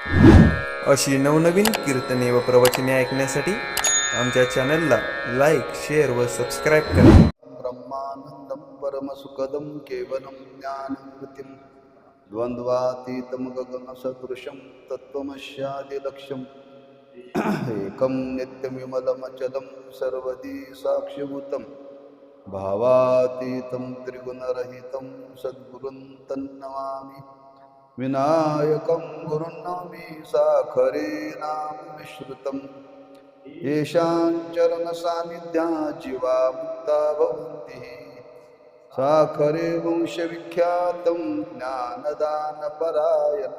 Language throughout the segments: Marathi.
अशी नवनवीन कीर्तने व प्रवचने ऐकण्यासाठी आमच्या चॅनलला लाईक, शेअर व सबस्क्राईब करा. ब्रह्मानंदं परमसुखदं केवलं ज्ञानमूर्तिं द्वन्द्वातीतं गगनसदृशं तत्त्वमस्यादिलक्ष्यम् एकं नित्यविमलमचलं सर्वदी साक्षिभूतं भावातीतं त्रिगुणरहितं सद्गुरुं तन्नमामि. विनायकं गुरुं नौमि साखरे नाम विश्रुतं येषां चरणसान्निध्या जीवा मुक्ता भवन्ति. साखरे वंशविख्यातं ज्ञानदानपरायणं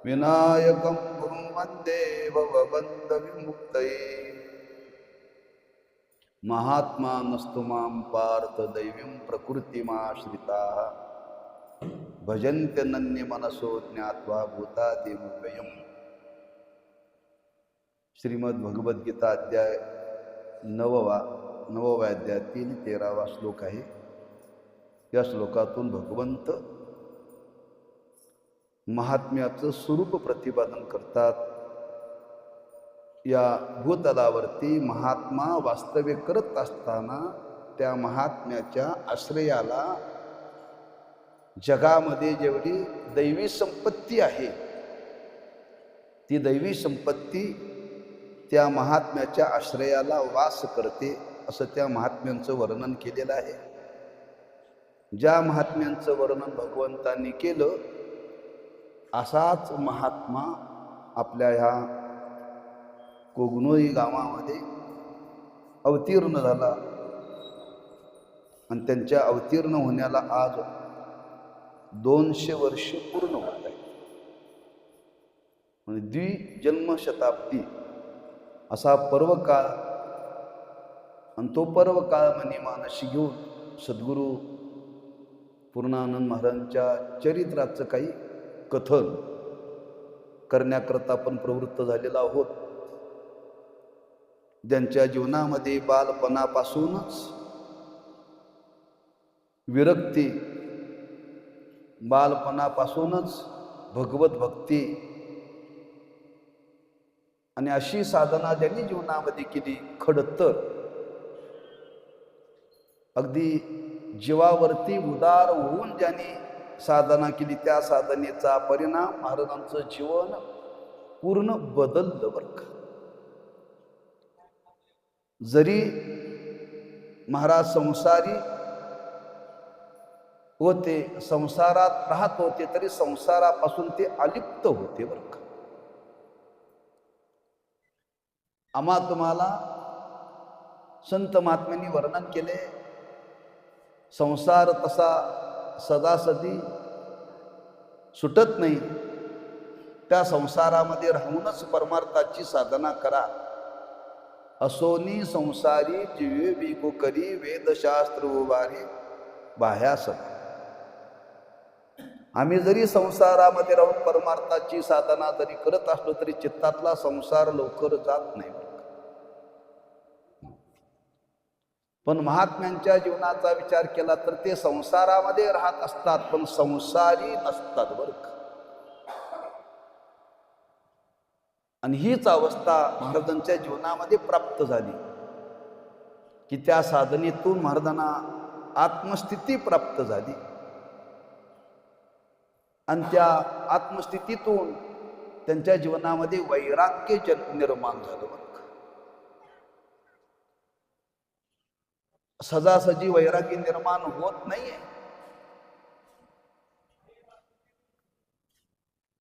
विनायकं गुरुं वन्दे भवबन्धविमुक्तये. महात्मा नस्तु मां पार्थ दैवीं प्रकृतिमाश्रिताः भजन्त्यनन्यमनसो ज्ञात्वा भूतादिव्ययम्. श्रीमद भगवद्गीता अध्याय 9वा अध्याय 13वा श्लोक आहे. या श्लोकातून भगवंत महात्म्याचं स्वरूप प्रतिपादन करतात. या भूतलावरती महात्मा वास्तव्य करत असताना त्या महात्म्याच्या आश्रयाला जगामध्ये जेवढी दैवी संपत्ती आहे ती दैवी संपत्ती त्या महात्म्याच्या आश्रयाला वास करते, असं त्या महात्म्यांचं वर्णन केलेलं आहे. ज्या महात्म्यांचं वर्णन भगवंतांनी केलं असाच महात्मा आपल्या ह्या कोगनोळी गावामध्ये अवतीर्ण झाला आणि त्यांच्या अवतीर्ण होण्याला आज 200 वर्ष पूर्ण होत आहेत. म्हणजे द्विजन्मशताब्दी असा पर्वकाळ, आणि तो पर्वकाळ मानसी घेऊन सद्गुरू पूर्णानंद महाराजांच्या चरित्राचं काही कथन करण्याकरता आपण प्रवृत्त झालेला आहोत. ज्यांच्या जीवनामध्ये बालपणापासूनच विरक्ती, बालपणापासूनच भगवत भक्ती आणि अशी साधना ज्यांनी जीवनामध्ये केली, खडतर अगदी जीवावरती उदार होऊन ज्यांनी साधना केली, त्या साधनेचा परिणाम महाराजांचं जीवन पूर्ण बदललं बरं का. जरी महाराज संसारी होते, संसारात राहत होते, तरी संसारापासून ते अलिप्त होते बरं का. आम्हा तुम्हाला संत महात्म्यांनी वर्णन केले, संसार तसा सदासदी सुटत नाही, त्या संसारामध्ये राहूनच परमार्थाची साधना करा. असोनी संसारी जीवे बिको करी वेदशास्त्र उभारी बाह्यास. आम्ही जरी संसारामध्ये राहून परमार्थाची साधना जरी करत असलो तरी चित्तातला संसार लवकर जात नाही. पण महात्म्यांच्या जीवनाचा विचार केला तर ते संसारामध्ये राहत असतात पण संसारी नसतात बरं का. आणि हीच अवस्था महाराजांच्या जीवनामध्ये प्राप्त झाली की त्या साधनेतून महाराजांना आत्मस्थिती प्राप्त झाली आणि त्या आत्मस्थितीतून त्यांच्या जीवनामध्ये वैराग्य निर्माण झालं बरं का. सजासजी वैराग्य निर्माण होत नाहीये,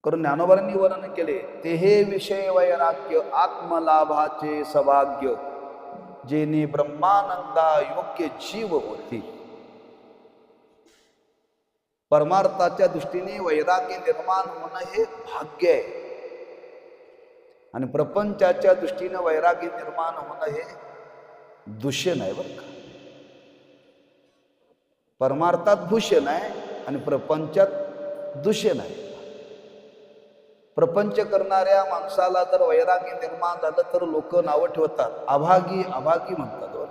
कारण ज्ञानोबांनी वर्णन केले, ते हे विषय वैराग्य आत्मलाभाचे सौभाग्य जेने ब्रह्मानंदा योग्य जीव होते. परमार्थाच्या दृष्टीने वैराग्य निर्माण होणं हे भाग्य आहे आणि प्रपंचाच्या दृष्टीने वैराग्य निर्माण होणं हे दूषण आहे बरं का. परमार्थात भूषण आहे आणि प्रपंचात दूषण आहे. प्रपंच करणाऱ्या माणसाला जर वैराग्य निर्माण झालं तर लोक नावं ठेवतात, अभागी अभागी म्हणतात बरं का.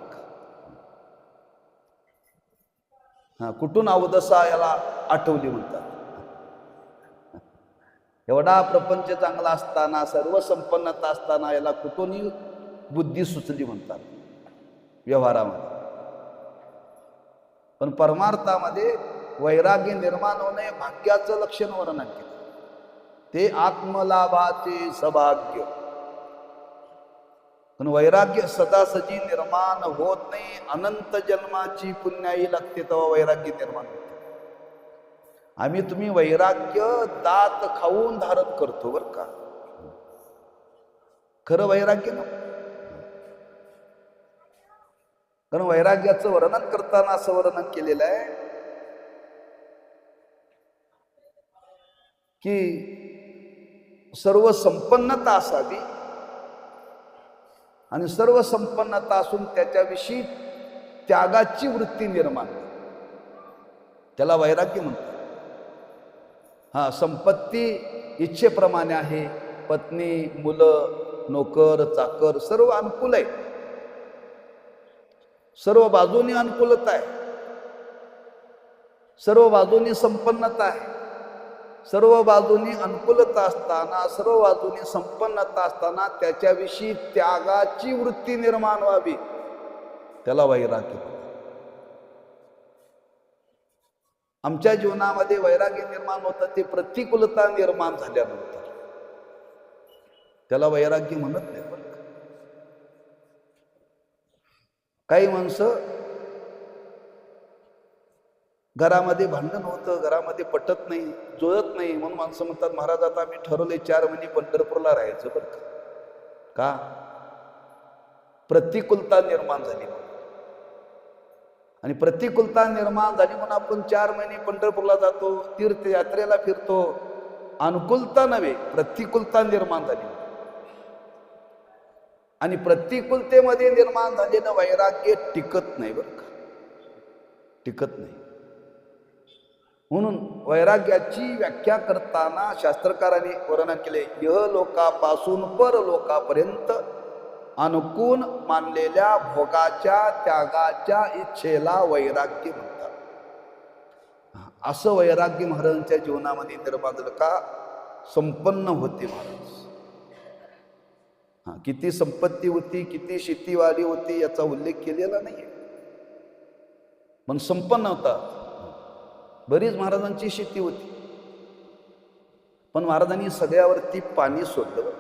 कुठून अवदसा याला आठवली म्हणतात. एवढा प्रपंच चांगला असताना, सर्व संपन्नता असताना याला कुठूनही बुद्धी सुचली म्हणतात व्यवहारामध्ये. पण परमार्थामध्ये वैराग्य निर्माण होणे भाग्याचं लक्षण वर्णन केलं. ते आत्मलाभाचे सौभाग्य. पण वैराग्य सदासजी निर्माण होत नाही. अनंत जन्माची पुण्याई लागते तेव्हा वैराग्य निर्माण होते. आम्ही तुम्ही वैराग्य दात खाऊन धारण करतो बरं का, खरं वैराग्य ना. कारण वैराग्याचं वर्णन करताना असं वर्णन केलेलं आहे की सर्व संपन्नता असावी आणि सर्व संपन्नता असून त्याच्याविषयी त्यागाची वृत्ती निर्माण, त्याला वैराग्य म्हणतात. हा, संपत्ती इच्छेप्रमाणे आहे. पत्नी, मुलं, नोकर, चाकर सर्व अनुकूल आहे. सर्व बाजूनी अनुकूलता आहे. सर्व बाजूनी संपन्नता आहे. सर्व बाजूनी अनुकूलता असताना, सर्व बाजूनी संपन्नता असताना त्याच्याविषयी त्यागाची वृत्ती निर्माण व्हावी, त्याला वैराग्य. आमच्या जीवनामध्ये वैराग्य निर्माण होतं ते प्रतिकूलता निर्माण झाल्यानंतर, त्याला वैराग्य म्हणत नाही. बरं, काही माणसं घरामध्ये भांडण होतं, घरामध्ये पटत नाही, जुळत नाही, म्हणून माणसं म्हणतात महाराज आता आम्ही ठरवले 4 महिने पंढरपूरला राहायचं. बरं का, प्रतिकूलता निर्माण झाली. आणि प्रतिकूलता निर्माण झाली म्हणून आपण 4 महिने पंढरपूरला जातो, तीर्थयात्रेला फिरतो. अनुकूलता नव्हे, प्रतिकूलता निर्माण झाली. आणि प्रतिकूलतेमध्ये निर्माण झालेलं वैराग्य टिकत नाही. बरं का, टिकत नाही. म्हणून वैराग्याची व्याख्या करताना शास्त्रकारांनी वर्णन केले, यह लोकापासून परलोकापर्यंत अनुकूल मानलेल्या भोगाच्या त्यागाच्या इच्छेला वैराग्य म्हणतात. असं वैराग्य महाराजांच्या जीवनामध्ये निर्माण झालं का, संपन्न होते महाराज. किती संपत्ती होती, किती शेतीवाडी होती याचा उल्लेख केलेला नाही, पण संपन्न होता. बरीच महाराजांची शेती होती, पण महाराजांनी सगळ्यावरती पाणी सोडलं.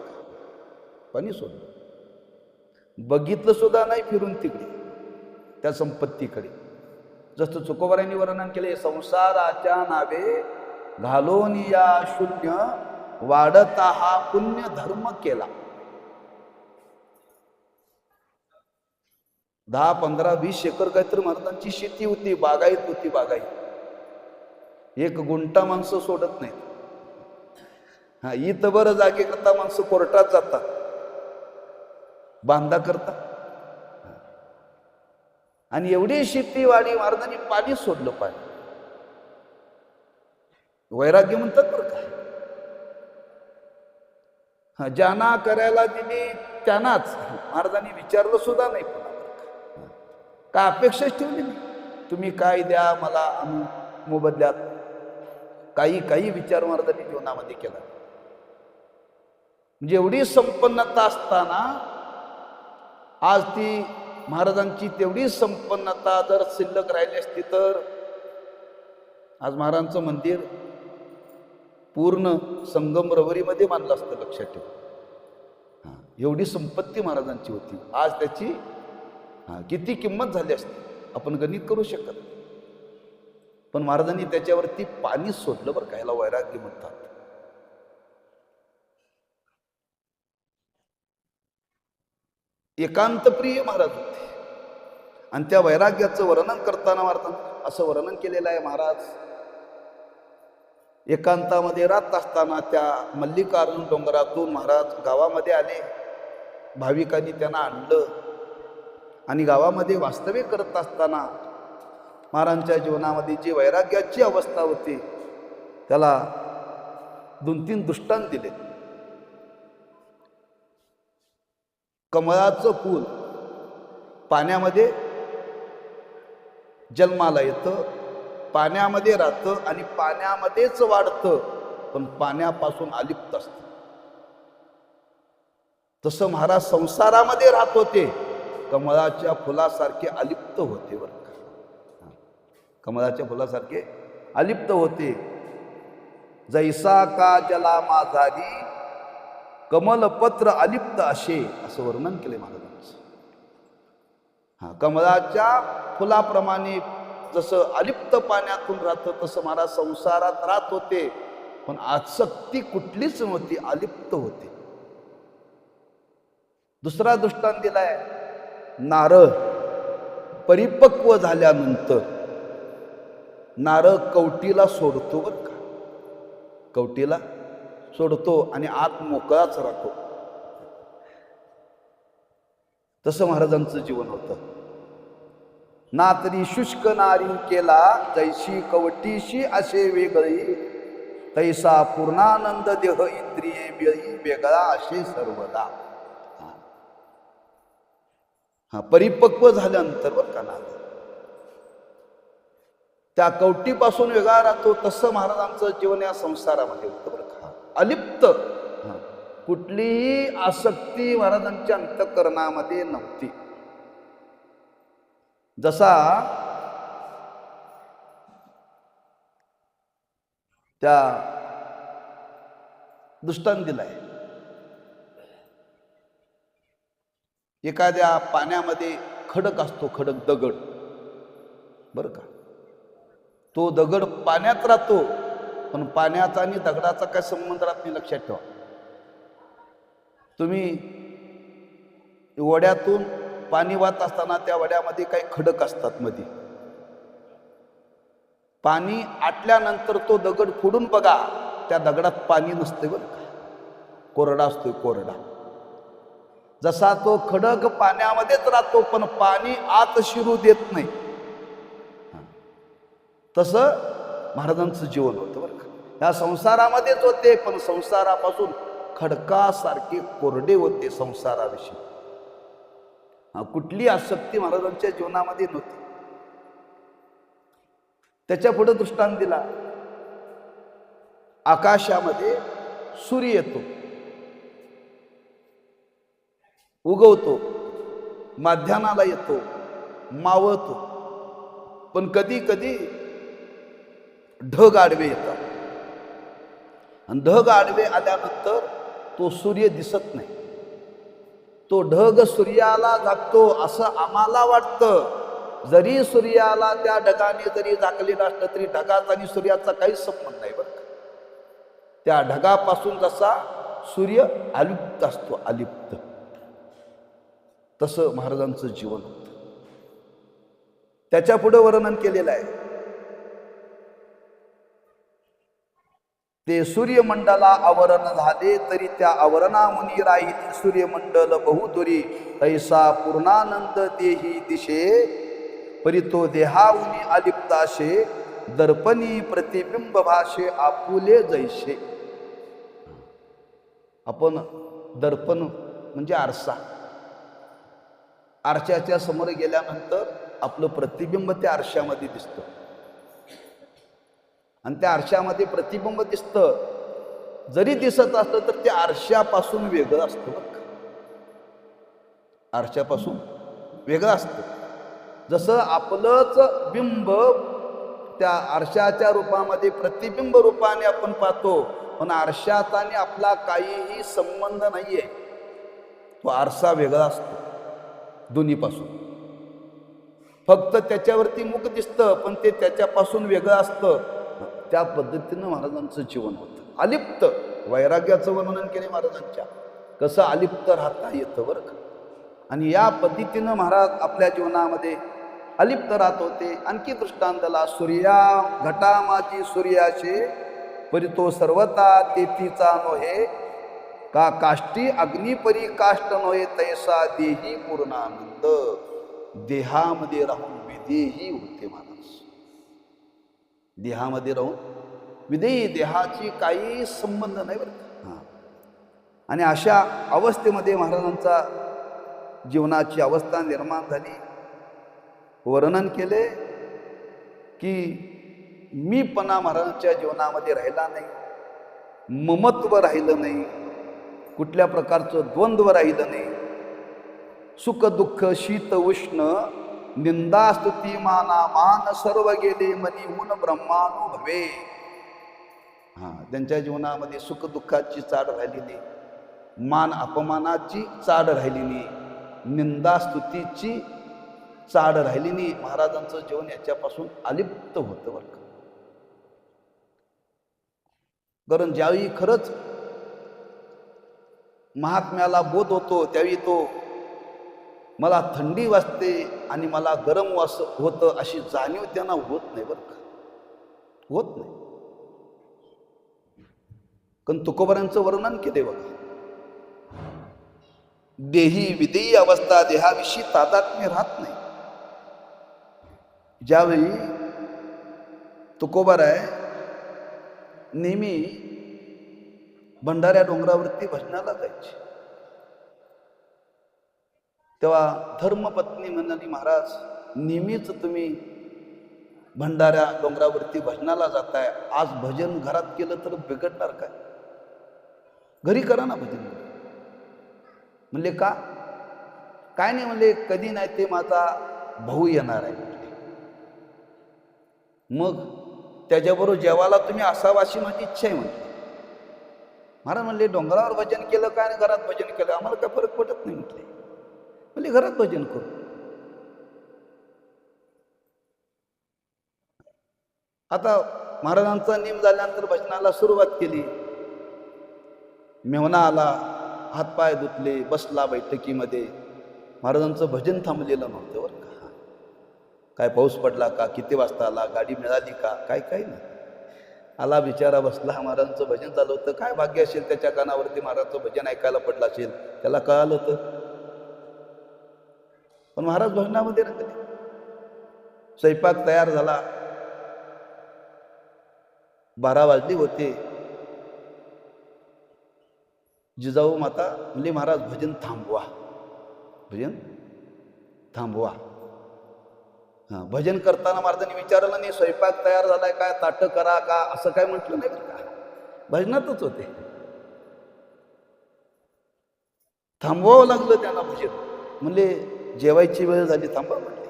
पाणी सोडलं, बघितलं सुद्धा नाही फिरून तिकडे त्या संपत्तीकडे. जसं तुकोबारायांनी वर्णन केले, संसाराच्या नावे घालून या शून्य वाढता हा पुण्य धर्म केला. 10, 15, 20 एकर काहीतरी महाराजांची शेती होती, बागायत होती. बागायत 1 गुंठा माणसं सोडत नाहीत. हा, इथं बरं जागे करता माणसं कोर्टात जातात, बांधा करता. आणि एवढी शेतीवाडी महाराजांनी पाणी सोडलं. पाणी वैराग्य म्हणतात बरं का. हा, ज्यांना करायला दिली त्यांनाच महाराजांनी विचारलं सुद्धा नाही. का अपेक्षाच ठेवली नाही, तुम्ही काय द्या मला मोबदल्यात, काही विचार महाराजांनी जीवनामध्ये केला. म्हणजे एवढी संपन्नता असताना आज ती महाराजांची तेवढी संपन्नता जर शिल्लक राहिली असती तर आज महाराजांचं मंदिर पूर्ण संगम रवरीमध्ये बांधलं असतं. लक्षात ठेवा, एवढी संपत्ती महाराजांची होती. आज त्याची किती किंमत झाली असते आपण गणित करू शकत. पण महाराजांनी त्याच्यावरती पाणी सोडलं. बरं का, याला वैराग्य म्हणतात. एकांतप्रिय महाराज होते. आणि त्या वैराग्याचं वर्णन करताना महाराजांनी असं वर्णन केलेलं आहे. महाराज एकांतामध्ये राहत असताना त्या मल्लिकार्जुन डोंगरातून महाराज गावामध्ये आले. भाविकांनी त्यांना आणलं आणि गावामध्ये वास्तव्य करत असताना महाराजांच्या जीवनामध्ये जी वैराग्याची अवस्था होती त्याला 2-3 दृष्टांत दिले. कमळाचं फूल पाण्यामध्ये जन्माला येतं, पाण्यामध्ये राहतं आणि पाण्यामध्येच वाढतं. पण पाण्यापासून अलिप्त असतं. तसं महाराज संसारामध्ये राहत होते, कमळाच्या फुलासारखे अलिप्त होते बरं का. कमळाच्या फुलासारखे अलिप्त होते. जैसा का जला माझारी कमलपत्र अलिप्त असे, असं वर्णन केले महाराजांचं. कमळाच्या फुलाप्रमाणे जसं अलिप्त पाण्यातून राहतं तसं महाराज संसारात राहत होते, पण आसक्ती कुठलीच नव्हती, अलिप्त होते. दुसरा दृष्टांत दिलाय, नारळ परिपक्व झाल्यानंतर नारळ कवटीला सोडतो बरं का, कवटीला सोडतो आणि आत मोकळाच राहतो. तसं महाराजांचं जीवन होतं. ना तरी शुष्क नारी केला जैशी कवटीशी असे वेगळी, तैसा पूर्णानंद देह इंद्रिये बेळी वेगळा असे सर्वदा. परिपक्व झाल्यानंतर बरं का नारळ त्या कवटीपासून वेगळा राहतो. तसं महाराजांचं जीवन या संसारामध्ये होतं बरं का. अलिप्त, कुठलीही आसक्ती महाराजांच्या अंतःकरणामध्ये नव्हती. जसा त्या दृष्टांत दिलाय, एखाद्या पाण्यामध्ये खडक असतो, खडक दगड बरं का. तो दगड पाण्यात राहतो, पण पाण्याचा आणि दगडाचा काय संबंध राहत नाही, लक्षात ठेवा. तुम्ही वड्यातून पाणी वाहत असताना त्या वड्यामध्ये काही खडक असतात मध्ये. पाणी आटल्यानंतर तो दगड फोडून बघा, त्या दगडात पाणी नसते बरं का, कोरडा असतोय, कोरडा. जसा तो खडक पाण्यामध्येच राहतो, पण पाणी आत शिरू देत नाही, तसं महाराजांचं जीवन होतं बरं का. या संसारामध्येच होते, पण संसारापासून खडकासारखे कोरडे होते संसाराविषयी. कुठली आसक्ती महाराजांच्या जीवनामध्ये नव्हती. त्याच्या पुढे दृष्टांत दिला, आकाशामध्ये सूर्य येतो, उगवतो, माध्यानाला येतो, मावळतो, पण कधी कधी ढग आडवे येतात, आणि ढग आडवे आल्यानंतर तो सूर्य दिसत नाही. तो ढग सूर्याला झाकतो असं आम्हाला वाटतं. जरी सूर्याला त्या ढगाने जरी झाकलेलं असलं तरी ढगाचा आणि सूर्याचा काहीच संबंध नाही बरं का. त्या ढगापासून जसा सूर्य अलिप्त असतो, अलिप्त, तसं महाराजांचं जीवन होतं. त्याच्या पुढे वर्णन केलेलं आहे, ते सूर्यमंडला आवरण झाले तरी त्या आवरणामुनी राहिली सूर्यमंडल बहुदुरी, ऐसा पूर्णानंद देही दिशे परितो देहाउनी अलिप्ताशे, दर्पणी प्रतिबिंब भाषे आपुले जैसे. आपण दर्पण म्हणजे आरसा, आरशाच्या समोर गेल्यानंतर आपलं प्रतिबिंब त्या आरशामध्ये दिसतं, आणि त्या आरशामध्ये प्रतिबिंब दिसतं. जरी दिसत असलं तर त्या आरशापासून वेगळं असतं बघ, आरशापासून वेगळं असतं. जसं आपलंच बिंब त्या आरशाच्या रूपामध्ये प्रतिबिंब रूपाने आपण पाहतो, पण आरशाचा आणि आपला काहीही संबंध नाहीये. तो आरसा वेगळा असतो दोन्हीपासून. फक्त त्याच्यावरती मुख दिसतं, पण ते त्याच्यापासून वेगळं असतं. त्या पद्धतीनं महाराजांचं जीवन होतं. अलिप्त, वैराग्याचं वर्णन केले महाराजांच्या, कसं अलिप्त राहता येतं बरं का. आणि या पद्धतीनं महाराज आपल्या जीवनामध्ये अलिप्त राहत होते. आणखी दृष्टांतला, सूर्या घटा माझी सूर्याशे परितो सर्वता तेतीचा नोहे, का काष्टी अग्निपरी काष्ट नोहे, तैसा देही पूर्णानंद. देहामध्ये राहून विदेही होते महाराज. देहामध्ये राहून विदेही, देहाची काही संबंध नाही बरं का. आणि अशा अवस्थेमध्ये महाराजांचा जीवनाची अवस्था निर्माण झाली. वर्णन केले की मीपणा महाराजांच्या जीवनामध्ये राहिला नाही. ममत्व राहिलं नाही, कुठल्या प्रकारचं द्वंद्व राहिलं नाही. सुख दुःख शीत उष्ण निंदा स्तुती माना मान सर्व गेले मनीहून ब्रह्मानुभवे. त्यांच्या जीवनामध्ये सुख दुःखाची चाड राहिली नाही, मान अपमानाची चाड राहिली नाही, निंदा स्तुतीची चाड राहिली नाही. महाराजांचं जीवन याच्यापासून अलिप्त होतं बरं का. कारण ज्यावेळी खरंच महात्म्याला बोध होतो त्यावेळी तो मला थंडी वाजते आणि मला गरम होतं अशी जाणीव त्यांना होत नाही बरं का, होत नाही. कारण तुकोबारांचं वर्णन केले बघा, देही विदेही अवस्था, देहाविषयी तादात्म्य राहत नाही. ज्यावेळी तुकोबाराय नेहमी भंडाऱ्या डोंगरावरती भजनाला जायचे, तेव्हा धर्मपत्नी म्हणाली, महाराज नेहमीच तुम्ही भंडाऱ्या डोंगरावरती भजनाला जाताय, आज भजन घरात केलं तर बिघडणार काय, घरी करा ना भजन. म्हणले का? काय नाही म्हणले, कधी नाही ते माझा भाऊ येणार आहे म्हणले. मग त्याच्याबरोबर जेवायला तुम्ही असावा अशी माझी इच्छा आहे म्हणले. महाराज म्हणले, डोंगरावर भजन केलं काय आणि घरात भजन केलं आम्हाला काय फरक पडत नाही म्हटले. म्हणले घरात भजन करू. आता महाराजांचा नेम झाल्यानंतर भजनाला सुरुवात केली. मेव्हणा आला, हातपाय धुतले, बसला बैठकीमध्ये. महाराजांचं भजन थांबलेलं नव्हतं बरं का. काय पाऊस पडला का, किती वाजता आला, गाडी मिळाली का, काय काही नाही. आला बिचारा, बसला, महाराजांचं भजन चालू होतं. काय भाग्य असेल त्याच्या कानावरती महाराजांचं भजन ऐकायला पडलं असेल, त्याला कळालं होतं. पण महाराज भजनामध्ये रंगले. स्वयंपाक तयार झाला, 12 वाजले होते. जिजाऊ माता म्हणली, महाराज भजन थांबवा, भजन थांबवा. भजन करताना महाराजांनी विचारलं नाही, स्वयंपाक तयार झालाय काय, ताटं करा का, असं काय म्हटलं नाही का, भजनातच होते. थांबवावं लागलं त्यांना भजन. म्हणले जेवायची वेळ झाली, थांबा म्हणले.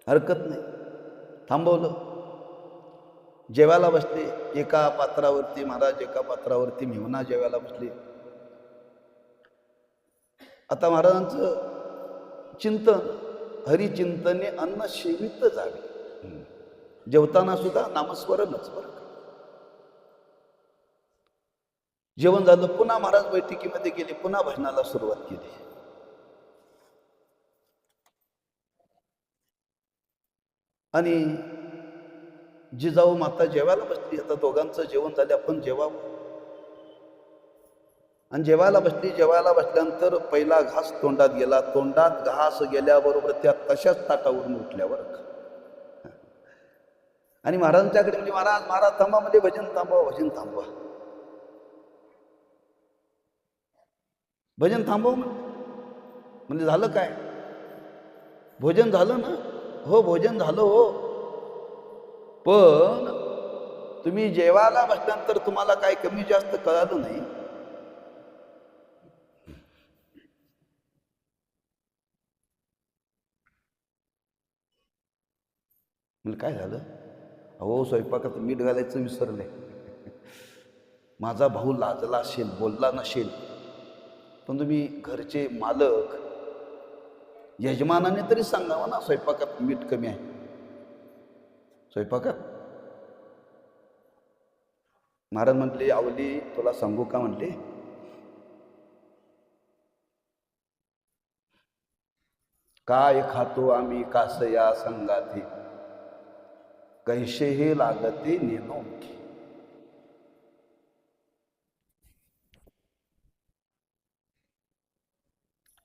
हरकत नाही, थांबवलं. जेवायला बसले. एका पात्रावरती महाराज, एका पात्रावरती मेव्हणा जेवायला बसले. आता महाराजांचं चिंतन, हरिचिंतने अन्न सेवित जावे. जेवताना सुद्धा नामस्मरणच बरं का. जेवण झालं, पुन्हा महाराज बैठकीमध्ये गेले, पुन्हा भजनाला सुरुवात केली. आणि जिजाऊ माता जेवायला बसली. आता दोघांचं जेवण झालं, आपण जेवावं. आणि जेवायला बसली. जेवायला बसल्यानंतर पहिला घास तोंडात गेला. तोंडात घास गेल्याबरोबर त्या तशाच ताटावरून उठल्यावर आणि महाराजांच्याकडे म्हणजे, महाराज महाराज थांबा, म्हणजे भजन थांबवा, भजन थांबवा, भजन थांबव म्हणजे झालं काय, भोजन झालं ना? हो भोजन झालं हो, पण तुम्ही जेवायला बसल्यानंतर तुम्हाला काय कमी जास्त कळालं नाही. म्हणजे काय झालं? अहो स्वयंपाकात मीठ घालायचं विसरले. माझा भाऊ लाजला असेल, बोलला नसेल, पण तुम्ही घरचे मालक, यजमानाने तरी सांगावं ना स्वयंपाकात मीठ कमी आहे. स्वयंपाकात महाराज म्हटले, आवली तुला सांगू का म्हटले, काय खातो आम्ही कास या संगाती, कैसे हे लागते नेनो.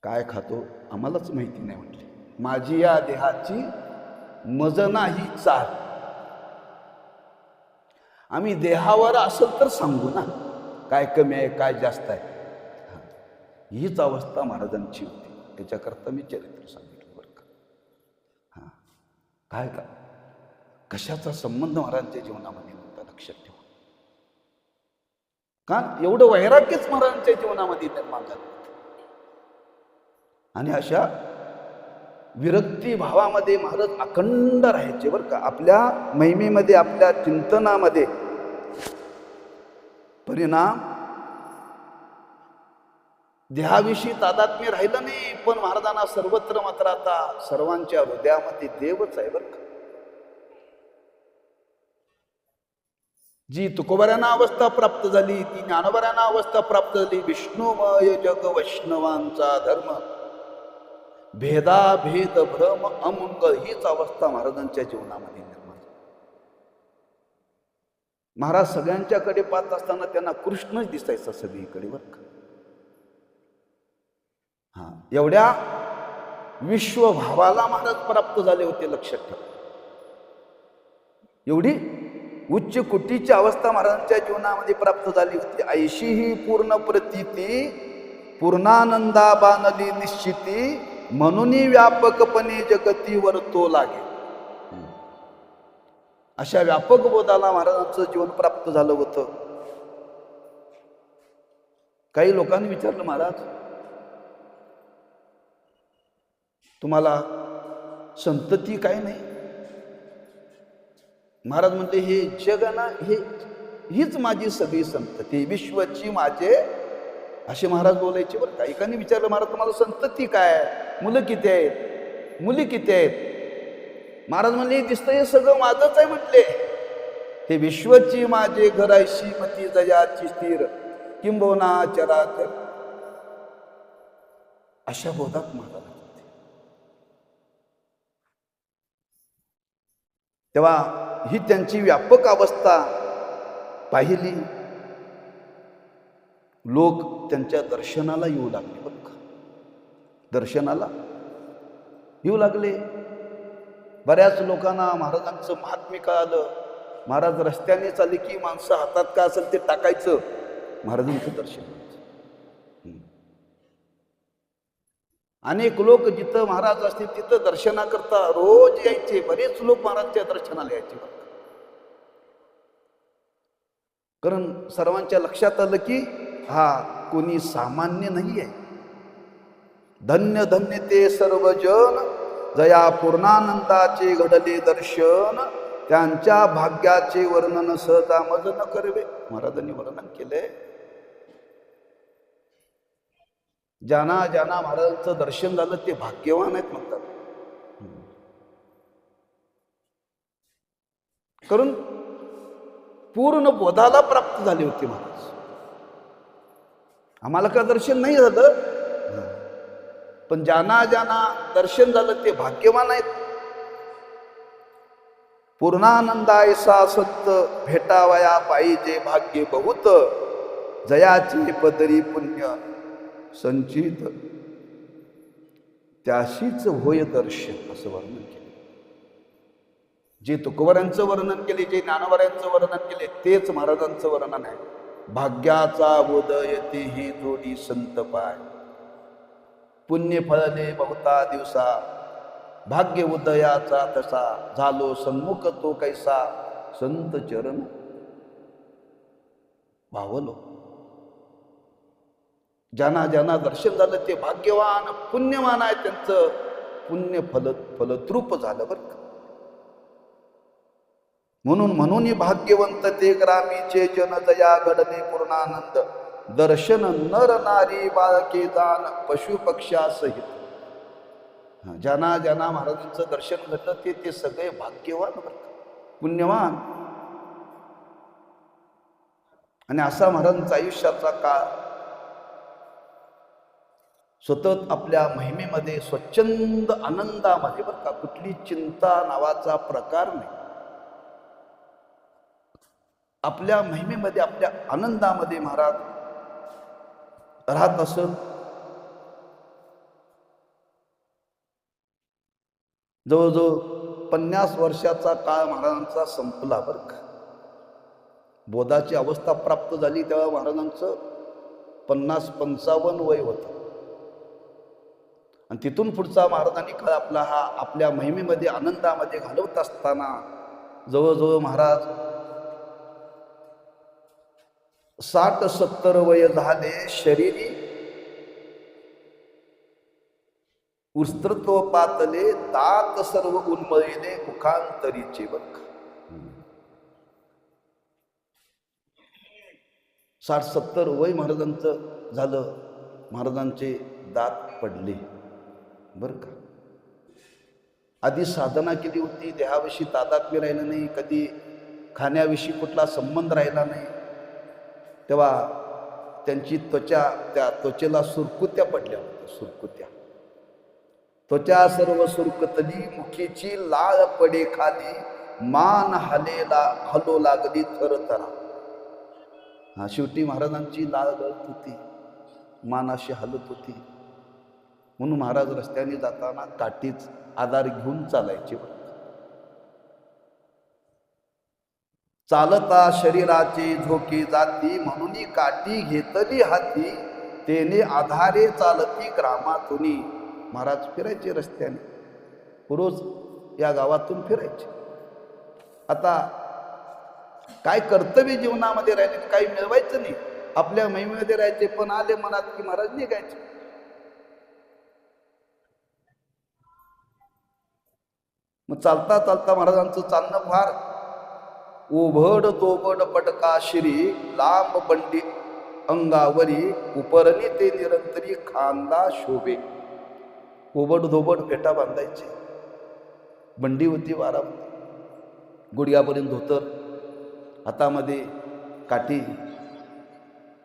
काय खातो आम्हालाच माहिती नाही म्हटले. माझी या देहाची मज नाही चाल. आम्ही देहावर असेल तर सांगू ना, काय कमी आहे काय जास्त आहे. हीच अवस्था महाराजांची होती. त्याच्याकरता मी चरित्र सांगितलं बरं का. काय का कशाचा संबंध महाराजांच्या जीवनामध्ये नव्हता, लक्षात ठेवा. का एवढं वैराग्यच महाराजांच्या जीवनामध्ये निर्माण झालं. आणि अशा विरक्ती भावामध्ये महाराज अखंड राहायचे बरं का. आपल्या महिमेमध्ये, आपल्या चिंतनामध्ये. परिणाम देहाविषयी तादात्म्य राहिलं नाही, पण महाराजांना सर्वत्र मात्र आता सर्वांच्या हृदयामध्ये देवच आहे बरं का. जी तुकोबाऱ्यांना अवस्था प्राप्त झाली, ती ज्ञानोबाऱ्यांना अवस्था प्राप्त झाली. विष्णुमय जग वैष्णवांचा धर्म, भेदाभेद भ्रम अमंगळ, हीच अवस्था महाराजांच्या जीवनामध्ये निर्माण झाली. महाराज सगळ्यांच्याकडे पाहत असताना त्यांना कृष्णच दिसायचा सगळीकडे बरं का. हा, एवढ्या विश्वभावाला महाराज प्राप्त झाले होते, लक्षात ठेवा. एवढी उच्च कोटीची अवस्था महाराजांच्या जीवनामध्ये प्राप्त झाली होती. ऐशी ही पूर्ण प्रतीती पूर्णानंदा बानली निश्चिती, म्हणून व्यापकपणे जगतीवर तो लागे. अशा व्यापक बोधाला महाराजांचं जीवन प्राप्त झालं होतं. काही लोकांनी विचारलं, महाराज तुम्हाला संतती काय नाही? महाराज म्हणते, हे जग ना, हीच माझी सगळी संतती, विश्वची माझे, असे महाराज बोलायचे बरं का. एकाने विचारलं, महाराज तुम्हाला संतती काय, मुलं किती आहेत, मुली किती आहेत? महाराज म्हणले, दिसतं हे सगळं माझंच आहे म्हटले. हे विश्वची माझे घरायशी मती जयाची स्थिर, किंबहुना चराचर. अशा बोधात महाराज होते. तेव्हा ही त्यांची व्यापक अवस्था पाहिली. लोक त्यांच्या दर्शनाला येऊ लागले बरं का. दर्शनाला येऊ लागले. बऱ्याच लोकांना महाराजांचं महात्म्य कळालं. महाराज रस्त्याने चालले की माणसं हातात काय असेल ते टाकायचं, महाराजांचं दर्शन घ्यायचं. अनेक लोक जिथं महाराज असतील तिथं दर्शनाकरता रोज यायचे. बरेच लोक महाराजच्या दर्शनाला यायचे. कारण सर्वांच्या लक्षात आलं की हा कोणी सामान्य नाही आहे. धन्य धन्य ते सर्वजन, जया पूर्णानंदाचे घडले दर्शन, त्यांच्या भाग्याचे वर्णन सहजा मज न करवे. महाराजांनी वर्णन केलंय. ज्यांना ज्यांना महाराजांचं दर्शन झालं ते भाग्यवान आहेत म्हणतात. कारण पूर्ण बोधाला प्राप्त झाले होते महाराज. आम्हाला का दर्शन नाही झालं, पण ज्यांना ज्यांना दर्शन झालं ते भाग्यवान आहेत. पूर्णानंदायसा संत भेटावया पाहिजे भाग्य बहुत, जयाची पदरी पुण्य संचित, त्याशीच होय दर्शन, असं वर्णन केले. जे तुकोबाऱ्यांचं वर्णन केले, जे ज्ञानोबाऱ्यांचं वर्णन केले, तेच महाराजांचं वर्णन आहे. भाग्याचा उदय ते ही जोडी संत पाय, पुण्य फळले बहुता दिवसा, भाग्य उदयाचा तसा, झालो सन्मुख तो कैसा, संत चरण भावलो. ज्यांना ज्यांना दर्शन झालं ते भाग्यवान पुण्यवान आहे. त्यांचं पुण्य फलद्रूप झालं बरं का. म्हणून भाग्यवंत ते ग्रामीचे जन, जया घडले पूर्णानंद, दर्शन नर नारी बाळके दान, पशु पक्ष्यासहित. ज्यांना ज्यांना महाराजांचं दर्शन घडलं ते सगळे भाग्यवान बरं का, पुण्यवान. आणि असा महाराजांचा आयुष्याचा काळ सतत आपल्या महिमेमध्ये स्वच्छंद आनंदामध्ये बरं का, कुठली चिंता नावाचा प्रकार नाही. आपल्या महिमेमध्ये, आपल्या आनंदामध्ये महाराज राहत असत. जवळजवळ 50 वर्षाचा काळ महाराजांचा संपला बरं का. बोधाची अवस्था प्राप्त झाली तेव्हा महाराजांचं 50-55 वय होतं. आणि तिथून पुढचा महाराजांनी काळ आपला हा आपल्या महिमेमध्ये आनंदामध्ये घालवत असताना जवळजवळ महाराज 60-70 वय झाले, शरीरी उत्सृत्व पातले, दात सर्व उन्मळिले, मुखांतरीचे बघ. 60-70 वय महाराजांचं झालं, महाराजांचे दात पडले बर का. आधी साधना केली होती, देहाविषयी तादात्म्य राहिलं नाही, कधी खाण्याविषयी कुठला संबंध राहिला नाही, तेव्हा त्यांची त्वचा, त्या त्वचेला सुरकुत्या पडल्या होत्या, सुरकुत्या. त्वचा सर्व सुरकतली, मुखीची लाळ पडे खाली, मान हलो लागली थरथरा. हा, शेवटी महाराजांची लाळ गळत होती, मान अशी हलत होती. म्हणून महाराज रस्त्याने जाताना काठीच आधार घेऊन चालायचे. चालता शरीराचे झोके जाती, म्हणून काठी घेतली हाती, तेने आधारे चालती ग्रामातुनी. महाराज फिरायचे रस्त्याने, रोज या गावातून फिरायचे. आता काय कर्तव्य जीवनामध्ये राहिले, काही मिळवायचं नाही, आपल्या महिमेमध्ये राहायचे. पण आले मनात की महाराज निघायचे. मग चालता चालता महाराजांचं चालणं फार ओभड तोबड पटका शिरी, लांब बंडी अंगावरी, उपरणी ते निरंतरी खांदा शोभे. ओबड धोबड फेटा बांधायचे, बंडी होती वारामध्ये, गुडघ्यापर्यंत धोतर, हातामध्ये काठी.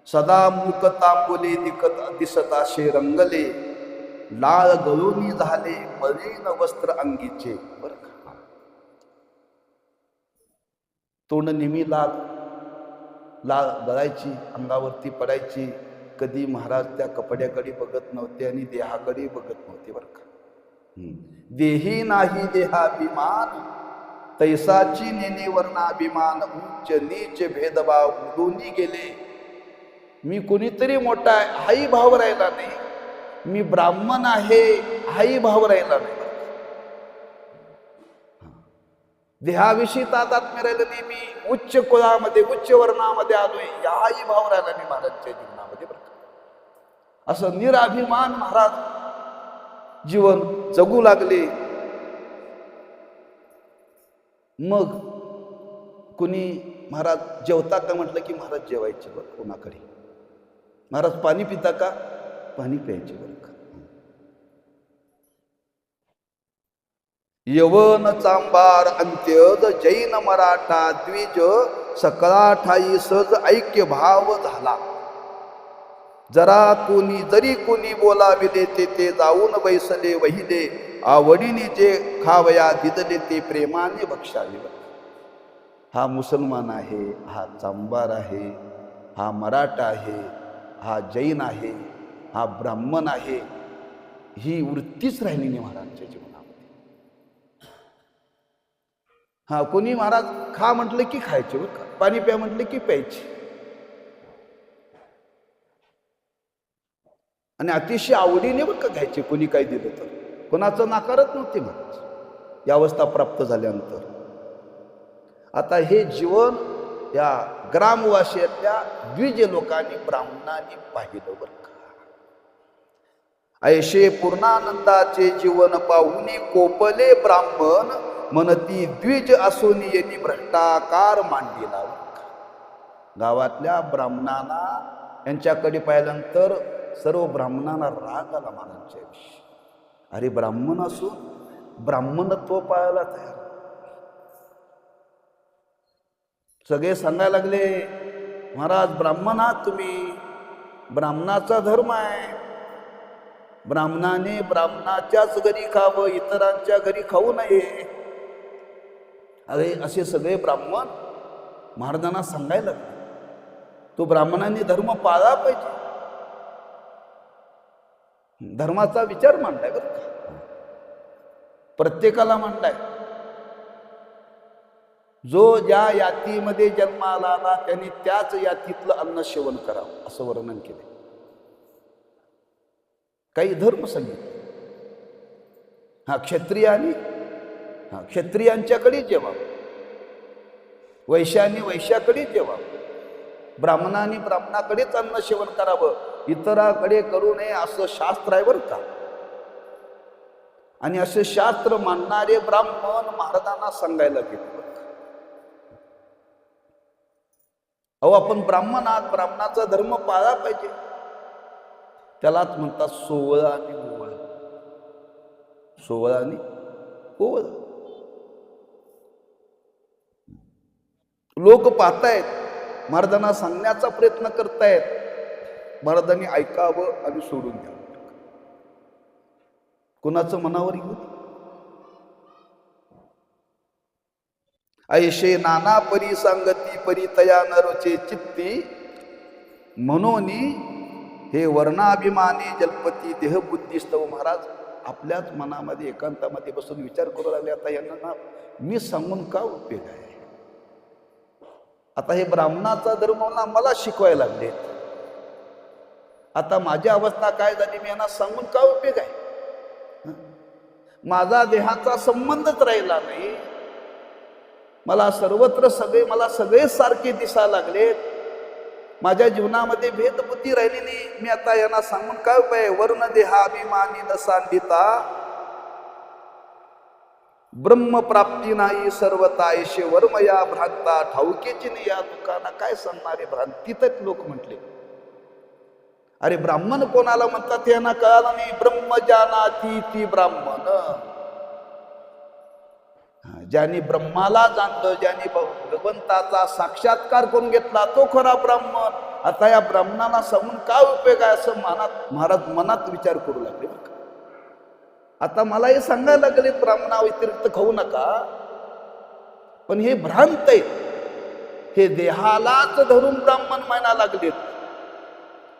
सदा मुख तांबुले दिसताशे रंगले, लाळ गळूनी झाले मलिन वस्त्र अंगीचे. बर का, तोंड नेहमी लाल लाल गळायची, अंगावरती पडायची. कधी महाराज त्या कपड्याकडे बघत नव्हते आणि देहाकडे बघत नव्हते बर का. देही नाही देहाभिमान, तैसाची नेने वर्णाभिमान, उच्च नीच भेदभाव उडूनी गेले. मी कोणीतरी मोठा आहे हाही भाव राहिला नाही, मी ब्राह्मण आहे हाही भाव राहिला नाही. देहाविषयी तादात्म्य राहिलं नाही, मी उच्च कुळामध्ये उच्च वर्णामध्ये आलोय याही भाव राहिला नाही महाराजच्या जीवनामध्ये बरं का. असं निराभिमान महाराज जीवन जगू लागले. मग कुणी महाराज जेवता का म्हटलं की महाराज जेवायचे बरं कोणाकडे. महाराज पाणी पिता का, पाणी प्यायचे बरं का. यवन चांबार अंत्यज, जैन मराठा द्विज, सकळा ठाई सज ऐक्य भाव झाला. जरी कोणी बोलाविले ते जाऊन बैसले वहिले, आवडीने जे खावया दिदले ते प्रेमाने बक्षावे. हा मुसलमान आहे, हा चांबार आहे, हा मराठा आहे, हा जैन आहे, हा ब्राह्मण आहे, ही वृत्तीच राहिली नाही महाराजांच्या जीवनामध्ये. हा, कोणी महाराज खा म्हटलं की खायचे बरं का, पाणी प्या म्हटलं की प्यायचे. आणि अतिशय आवडीने बरं का घ्यायचे, कोणी काही दिलं तर. कोणाचं नाकारत नव्हते महाराज या अवस्था प्राप्त झाल्यानंतर. आता हे जीवन या ग्रामवासियातल्या द्विज लोकांनी ब्राह्मणांनी पाहिलं बरं का. ऐशे पूर्णानंदाचे जीवन पाहुनी कोपले ब्राह्मण, मनती द्विज असून यांनी भ्रष्टाकार मांडलेला. गावातल्या ब्राह्मणांना यांच्याकडे पाहिल्यानंतर सर्व ब्राह्मणांना राग आला महाराजांच्या विषयी. अरे ब्राह्मण असून ब्राह्मणत्व पाळायला तयार. सगळे सांगायला लागले महाराज ब्राह्मण आहात तुम्ही, ब्राह्मणाचा धर्म आहे, ब्राह्मणाने ब्राह्मणाच्याच घरी खावं, इतरांच्या घरी खाऊ नये. अरे असे सगळे ब्राह्मण महाराजांना सांगायला लागले. तो ब्राह्मणांनी धर्म पाळला पाहिजे, धर्माचा विचार मांडलाय बरं का, प्रत्येकाला मांडलाय. जो ज्या यातीमध्ये जन्माला आला त्याने त्याच यातीतलं अन्न सेवन करावं असं वर्णन केले. काही धर्म सांगितले. हा, क्षत्रियानी क्षत्रियांच्याकडे जेवावं, वैश्याने वैश्याकडे जेवावं, ब्राह्मणाने ब्राह्मणाकडेच अन्न सेवन करावं, इतराकडे करू नये असं शास्त्र आहे बरं का. आणि असे शास्त्र मानणारे ब्राह्मण महाराजांना सांगायला गेले. अहो, आपण ब्राह्मण आहात, ब्राह्मणाचा धर्म पाळला पाहिजे. त्यालाच म्हणतात सोवळं आणि ओवळ. सोवळं आणि ओवळ. लोक पाहतायत, महाराजांना सांगण्याचा प्रयत्न करतायत, महाराजांनी ऐकावं आणि सोडून द्यावं. कोणाचं मनावर घेऊन. ऐशे नाना परी सांगती परी तया नरोचे चित्ती, म्हणून हे वर्णाभिमानी जलपती देहबुद्धीस्तव. महाराज आपल्याच मनामध्ये एकांतामध्ये बसून विचार करू लागले, आता यांना ना मी सांगून का उपयोग आहे. आता हे ब्राह्मणाचा धर्म मला शिकवायला लागले, आता माझी अवस्था काय झाली, मी यांना सांगून का उपयोग आहे. माझा देहाचा संबंधच राहिला नाही, मला सर्वत्र मला सगळे सारखे दिसायला लागले, माझ्या जीवनामध्ये भेदबुद्धी राहिली नाही. मी आता यांना सांगून काय उपाय. वर्ण देहाभिमानी न सांडिता ब्रह्मप्राप्ती नाही सर्वता ऐशे वर्म या भ्रांता ठाऊकेची नाही या दुकाना. काय सांगणारे भ्रांतीतच लोक म्हटले. अरे ब्राह्मण कोणाला म्हणतात यांना कळालं नाही. ब्रह्म जानाती ती ब्राह्मण. ज्यांनी ब्रह्माला जाणलं, ज्यांनी भगवंताचा साक्षात्कार करून घेतला, तो खरा ब्राह्मण. आता या ब्राह्मणाला सांगून काय उपयोग आहे असं महाराज मनात विचार करू लागले. आता मला हे सांगायला लागले ब्राह्मणा व्यतिरिक्त खाऊ नका, पण हे भ्रांत आहे. हे देहालाच धरून ब्राह्मण म्हणायला लागलेत.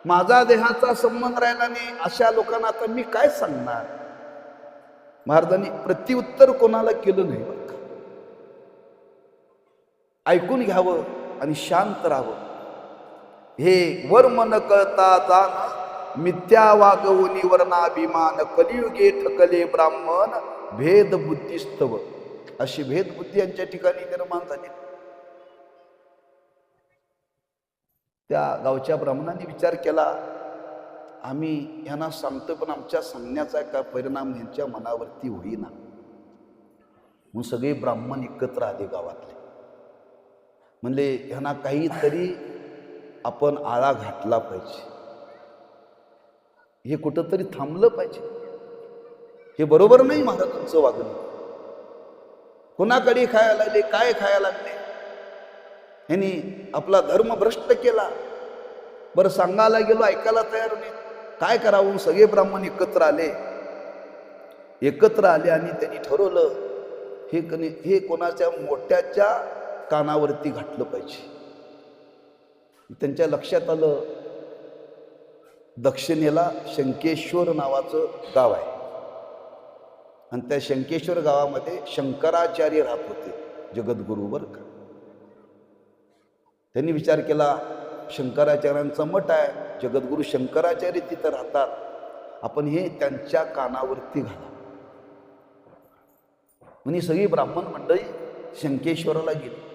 माझा देहाचा संबंध राहिला नाही, अशा लोकांना आता मी काय सांगणार. महाराजांनी प्रत्युत्तर कोणाला केलं नाही. ऐकून घ्यावं आणि शांत राहावं. हे वर्म न कळता जाण मिथ्या वागवूनी वर्णाभिमान कलियुगे ठकले ब्राह्मण भेद बुद्धिस्तव. अशी भेदबुद्धी यांच्या ठिकाणी निर्माण झाली. त्या गावच्या ब्राह्मणांनी विचार केला, आम्ही यांना सांगतो पण आमच्या सांगण्याचा काय परिणाम यांच्या मनावरती होईना. मग सगळे ब्राह्मण एकत्र आले गावातले. म्हणले ह्यांना काहीतरी आपण आळा घातला पाहिजे, हे कुठंतरी थांबलं पाहिजे. हे बरोबर नाही महाराजांचं वागणं. कोणाकडे खायला लागले, काय खायला लागले, ह्यांनी आपला धर्म भ्रष्ट केला. बरं सांगायला गेलो ऐकायला तयार नाही. काय करावं. सगळे ब्राह्मण एकत्र आले आणि त्यांनी ठरवलं हे कोणाच्या मोठ्याच्या कानावरती घातलं पाहिजे. त्यांच्या लक्षात आलं दक्षिणेला शंकेश्वर नावाचं गाव आहे आणि त्या शंकेश्वर गावामध्ये शंकराचार्य राहत होते, जगद्गुरू बरं का. त्यांनी विचार केला शंकराचार्यांचा मठ आहे, जगद्गुरू शंकराचार्य तिथं राहतात, आपण हे त्यांच्या कानावरती घाला. म्हणजे सगळी ब्राह्मण मंडळी शंकेश्वराला गेली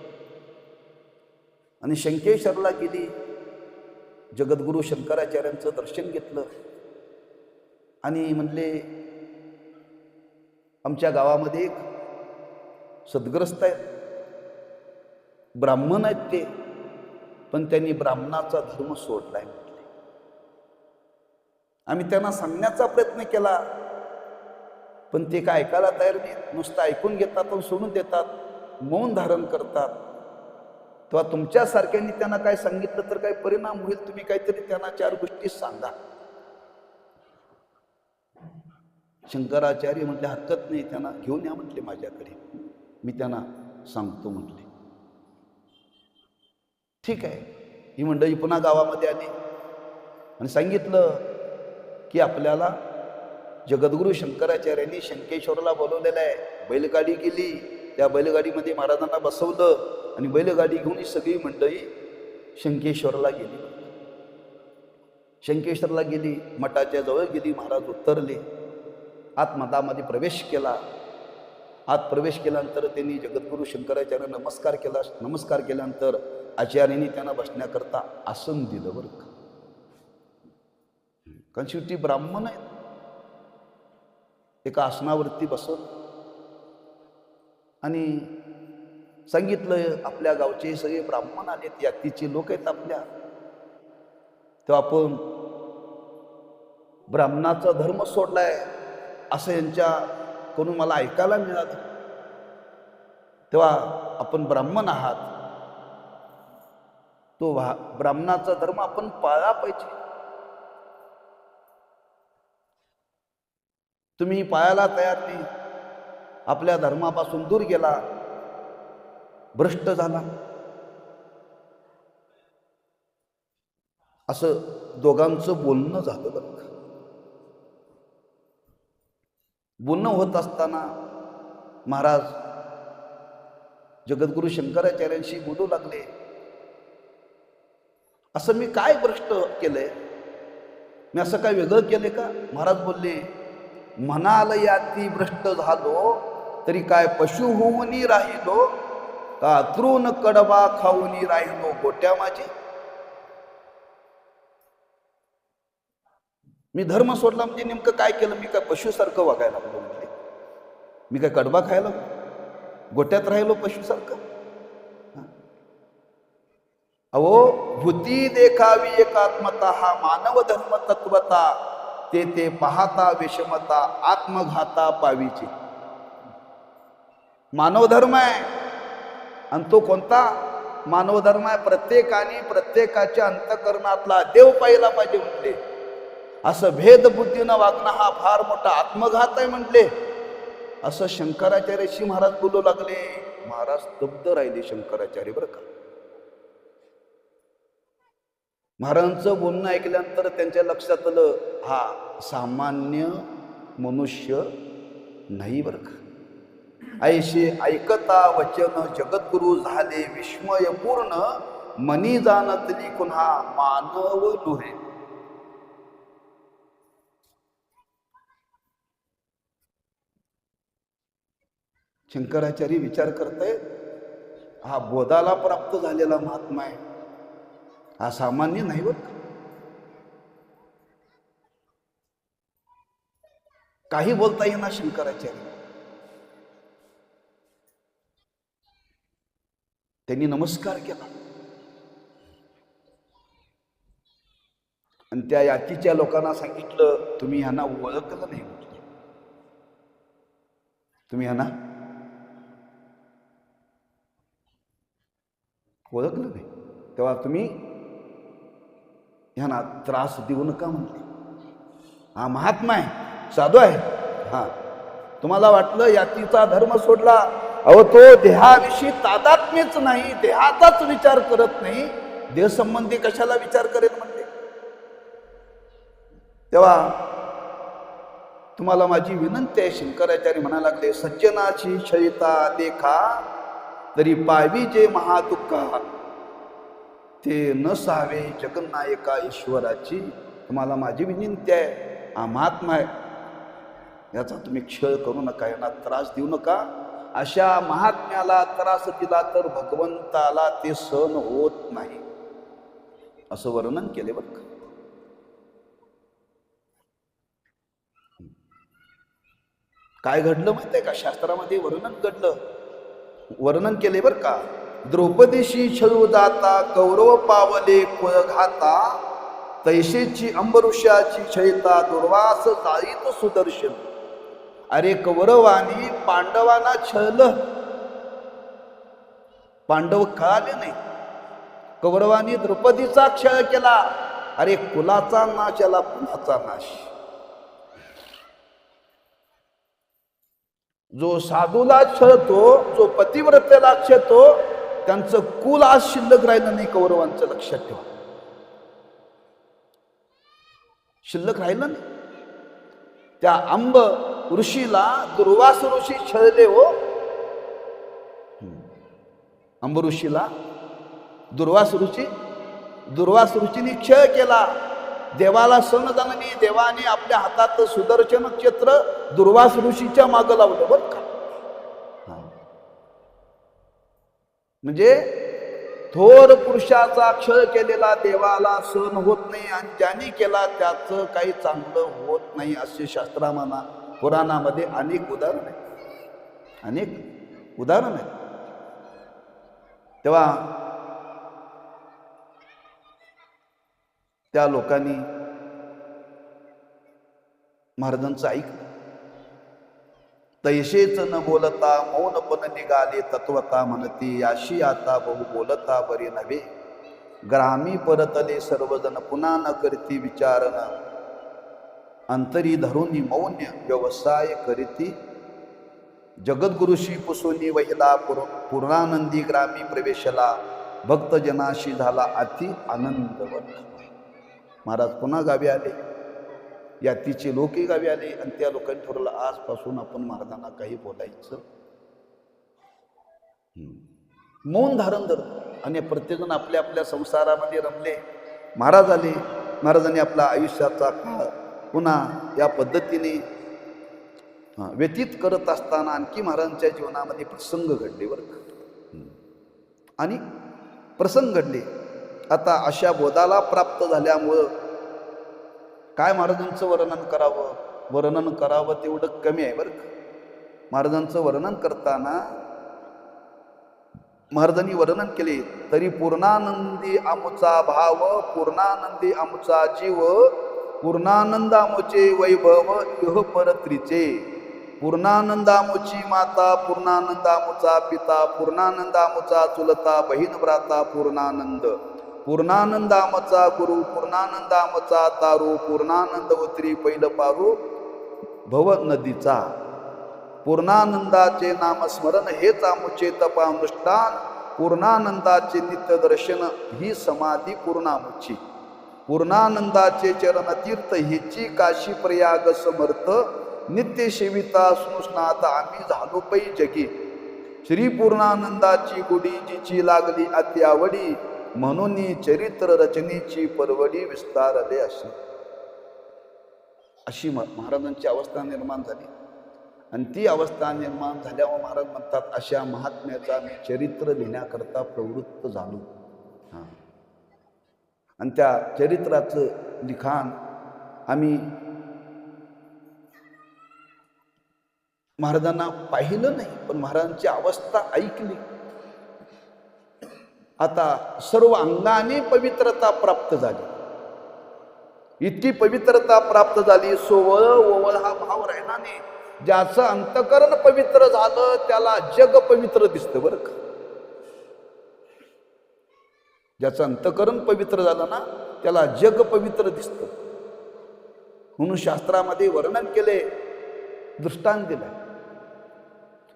आणि शंकेश्वरला गेली. जगद्गुरू शंकराचार्यांचं दर्शन घेतलं आणि म्हणले आमच्या गावामध्ये एक सद्ग्रस्त आहेत, ब्राह्मण आहेत ते, पण त्यांनी ब्राह्मणाचा धर्म सोडलाय म्हटले. आम्ही त्यांना सांगण्याचा प्रयत्न केला पण ते काय ऐकायला तयार नाहीत. नुसतं ऐकून घेतात आणि सोडून देतात, मौन धारण करतात. तेव्हा तुमच्यासारख्यांनी त्यांना काय सांगितलं तर काय परिणाम होईल. तुम्ही काहीतरी त्यांना 4 गोष्टी सांगा. शंकराचार्य म्हटले हरकत नाही, त्यांना घेऊन या म्हटले माझ्याकडे, मी त्यांना सांगतो म्हटले. ठीक आहे. ही मंडळी पुन्हा गावामध्ये आली आणि सांगितलं की आपल्याला जगद्गुरू शंकराचार्यांनी शंकेश्वरला बोलवलेलं आहे. बैलगाडी गेली, त्या बैलगाडीमध्ये महाराजांना बसवलं आणि बैलगाडी घेऊन ही सगळी मंडळी शंकेश्वरला गेली. शंकेश्वरला गेली, मठाच्या जवळ गेली, महाराज उतरले, आतमठामध्ये प्रवेश केला. आत प्रवेश केल्यानंतर त्यांनी जगद्गुरू शंकराचार्य नमस्कार केला. नमस्कार केल्यानंतर आचार्यांनी त्यांना बसण्याकरता आसन दिलं बरं का. कारण शेवटी ब्राह्मण आहेत. एका आसनावरती बसवलं आणि सांगितलं आपल्या गावचे सगळे ब्राह्मण आलेत, यातीचे लोक आहेत आपल्या, तेव्हा आपण ब्राह्मणाचा धर्म सोडलाय असं यांच्याकडून मला ऐकायला मिळालं. तेव्हा आपण ब्राह्मण आहात, तो ब्राह्मणाचा धर्म आपण पाळला पाहिजे. तुम्ही पाळायला तयार नाही, आपल्या धर्मापासून दूर गेला, भ्रष्ट झाला, असं दोघांचं बोलणं झालं बरं का. बोलणं होत असताना महाराज जगद्गुरु शंकराचार्यांशी बोलू लागले, असं मी काय भ्रष्ट केलंय, मी असं काय वेगळं केलंय का? महाराज बोलले, म्हणाल याती भ्रष्ट झालो तरी काय पशु होऊनी राहिलो, का तृण कडबा खाऊनी राहिलो गोट्या माझे. मी धर्म सोडला म्हणजे नेमकं काय केलं? मी काय पशुसारखं वागायला लागलो म्हणजे? मी काय कडबा खायला गोट्यात राहिलो पशुसारखं? अहो, भूती देखावी एकात्मता हा मानव धर्म तत्वता, ते पाहता विषमता आत्मघाता पावीची. मानव धर्म आहे, आणि तो कोणता मानव धर्म आहे? प्रत्येकाने प्रत्येकाच्या अंतःकरणातला देव पाहिला पाहिजे म्हटले. असं भेदबुद्धीनं वागणं हा फार मोठा आत्मघात आहे म्हटले. असं शंकराचार्याशी महाराज बोलू लागले. महाराज स्तब्ध राहिले शंकराचार्य बरं का. महाराजांचं बोलणं ऐकल्यानंतर त्यांच्या लक्षात आलं, हा सामान्य मनुष्य नाही बरं का. ऐशे ऐकता वचन जगद्गुरु झाले विस्मय पूर्ण, मनी जाणतली कुन्हा मानव दुहे. शंकराचार्य विचार करतायत, हा बोधाला प्राप्त झालेला महात्मा आहे, हा सामान्य नाही बरं का. काही बोलता येईना शंकराचार्य. त्यांनी नमस्कार केला आणि त्या यातीच्या लोकांना सांगितलं, तुम्ही ह्यांना ओळखलं नाही म्हटलं, तुम्ही ह्यांना ओळखलं नाही, तेव्हा तुम्ही ह्यांना त्रास देऊ नका म्हटले. हा महात्मा आहे, साधू आहे. हा, तुम्हाला वाटलं यातीचा धर्म सोडला, अहो तो देहाविषयी तादात्म्यच नाही, देहाचाच विचार करत नाही, देह संबंधी कशाला विचार करेल म्हणते. तेव्हा तुम्हाला माझी विनंती आहे, शंकराचार्य म्हणायला लागले, सज्जनाची क्षयता देखा तरी पावी जे महादुःखा, ते न सावे जगन्नायका ईश्वराची. तुम्हाला माझी विनंती आहे, हा महात्मा आहे, याचा तुम्ही क्षय करू नका, यांना त्रास देऊ नका. अशा महात्म्याला त्रास दिला तर भगवंताला ते सहन होत नाही, असं वर्णन केले बरं का. काय घडलं माहिती आहे का? शास्त्रामध्ये वर्णन केले बरं का. द्रौपदीशी छळू जाता कौरव पावले कुळ घाता, तैशेची अंबरुषाची क्षयता दुर्वास जाईत सुदर्शन. अरे कौरवानी पांडवांना छळलं, पांडव कळाले नाही. कौरवानी द्रौपदीचा छळ केला, अरे कुलाचा नाश याला कुलाचा नाश. जो साधूला छळतो, जो पतिव्रतेला छळतो, त्यांचं कुल आज शिल्लक राहिलं नाही. कौरवांचं लक्षात ठेवा, शिल्लक राहिलं नाही. त्या अंब ऋषीला दुर्वास ऋषी छळले हो. अंब ऋषीला दुर्वास ऋषीने छळ केला. देवाला सण जाणणी, देवाने आपल्या हातात सुदर्शन क्षेत्र दुर्वास ऋषीच्या मागं लावलं बरं का. म्हणजे थोर पुरुषाचा क्षय केलेला देवाला सहन होत नाही आणि ज्यांनी केला त्याचं काही चांगलं होत नाही असे शास्त्रामाना पुराणामध्ये अनेक उदाहरण आहेत, अनेक उदाहरण आहेत. तेव्हा त्या लोकांनी महाराजांचं ऐकलं. तैसेच न बोलता मौनपण निघाले तत्वता म्हणती, याशी आता बहु बोलता बरे नव्हे. ग्रामी परतले सर्वजण पुन्हा न करती विचारण, अंतरी धरुनी मौन्य व्यवसाय करीती. जगद्गुरुशी पुसुनी वहिला पूर्णानंदी ग्रामी प्रवेशला, भक्तजनाशी झाला अति आनंदवत. महाराज पुन्हा गावी आले, यातीचे लोकही गावी आले आणि त्या लोकांनी ठरवलं आजपासून आपण महाराजांना काही बोलायचं, मौन धारण धरलं. आणि प्रत्येकजण आपल्या आपल्या संसारामध्ये रमले. महाराज आले, महाराजांनी आपला आयुष्याचा काळ पुन्हा या पद्धतीने व्यतीत करत असताना आणखी महाराजांच्या जीवनामध्ये प्रसंग घडले बरं. आणि प्रसंग घडले. आता अशा बोधाला प्राप्त झाल्यामुळं काय महाराजांचं वर्णन करावं तेवढं कमी आहे बरं का. महाराजांचं वर्णन करताना महाराजांनी वर्णन केले, तरी पूर्णानंदी आमुचा भाव, पूर्णानंदी आमुचा जीव, पूर्णानंदामुचे वैभव इह परत्रीचे. पूर्णानंदामुची माता, पूर्णानंदामुचा पिता, पूर्णानंदामुचा चुलता बहीण भ्राता पूर्णानंद, पूर्णानंदामचा गुरु, पूर्णानंदामचा तारू, पूर्णानंद उतरी पैल पारू भव नदीचा. पूर्णानंदाचे नामस्मरण हेच आमुचे तपानुष्ठान, पूर्णानंदाचे नित्य दर्शन ही समाधी पूर्णामुची. पूर्णानंदाचे चरण तीर्थ हिची काशी प्रयाग समर्थ, नित्य सेविता स्नुष्णात आम्ही झालो पै जगी. श्री पूर्णानंदाची गुढी जिची लागली अति आवडी, म्हणून चरित्र रचनेची परवडी विस्तारले अशी. अशी महाराजांची अवस्था निर्माण झाली. आणि ती अवस्था निर्माण झाल्यावर महाराज म्हणतात, अशा महात्म्याचा मी चरित्र लिहिण्याकरता प्रवृत्त झालो. आणि त्या चरित्राचं लिखाण आम्ही महाराजांना पाहिलं नाही, पण महाराजांची अवस्था ऐकली. आता सर्व अंगाने पवित्रता प्राप्त झाली. इतकी पवित्रता प्राप्त झाली, सोवळ ओवळ हा भाव राहिला नाही. ज्याचं अंतकरण पवित्र झालं त्याला जग पवित्र दिसतं बरं का. ज्याचं अंतकरण पवित्र झालं ना त्याला जग पवित्र दिसतं. म्हणून शास्त्रामध्ये वर्णन केले, दृष्टांत दिलंय.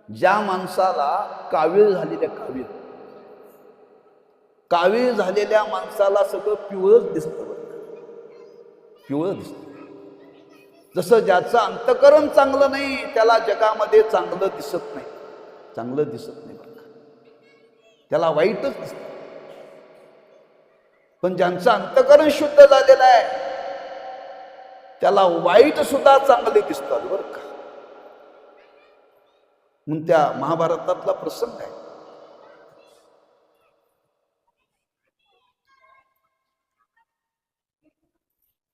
ज्या माणसाला कावीळ झालेल्या कावीळ झालेल्या माणसाला सगळं पिवळच दिसतं बरं, पिवळं दिसतं. जसं ज्याचं अंतकरण चांगलं नाही त्याला जगामध्ये चांगलं दिसत नाही, चांगलं दिसत नाही बरं, त्याला वाईटच दिसतं. पण ज्यांचं अंतकरण शुद्ध झालेलं आहे त्याला वाईट सुद्धा चांगले दिसतात बरं का. म्हणून त्या महाभारतातला प्रसंग आहे.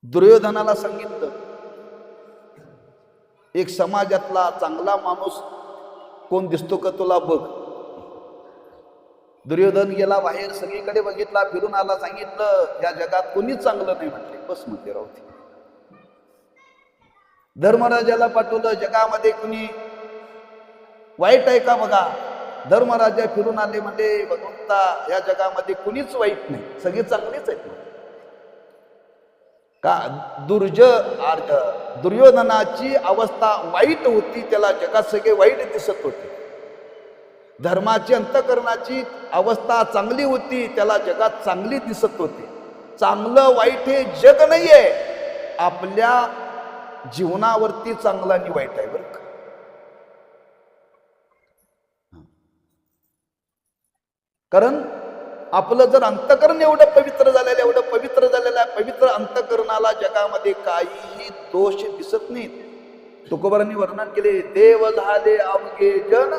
दुर्योधनाला सांगितलं, एक समाजातला चांगला माणूस कोण दिसतो का तुला बघ. दुर्योधन गेला बाहेर, सगळीकडे बघितला, फिरून आला, सांगितलं या जगात कोणीच चांगलं नाही म्हटले. बस म्हणते रावती. धर्मराजाला पाठवलं, जगामध्ये कुणी वाईट आहे का बघा. धर्मराजा फिरून आले, म्हणजे भगवंता या जगामध्ये कुणीच वाईट नाही, सगळे चांगलेच आहेत का. दुर्योधनाची अवस्था वाईट होती, त्याला जगात सगळे वाईट दिसत होते. धर्माची अंतकरणाची अवस्था चांगली होती, त्याला जगात चांगली दिसत होती. चांगलं वाईट हे जग नाहीये, आपल्या जीवनावरती चांगला आणि वाईट आहे बरं का. कारण आपलं जर अंतकरण एवढं पवित्र झालेलं आहे, पवित्र अंतकरणाला जगामध्ये काहीही दोष दिसत नाहीत. तुकोबारांनी वर्णन केले, देव झाले अवघे जन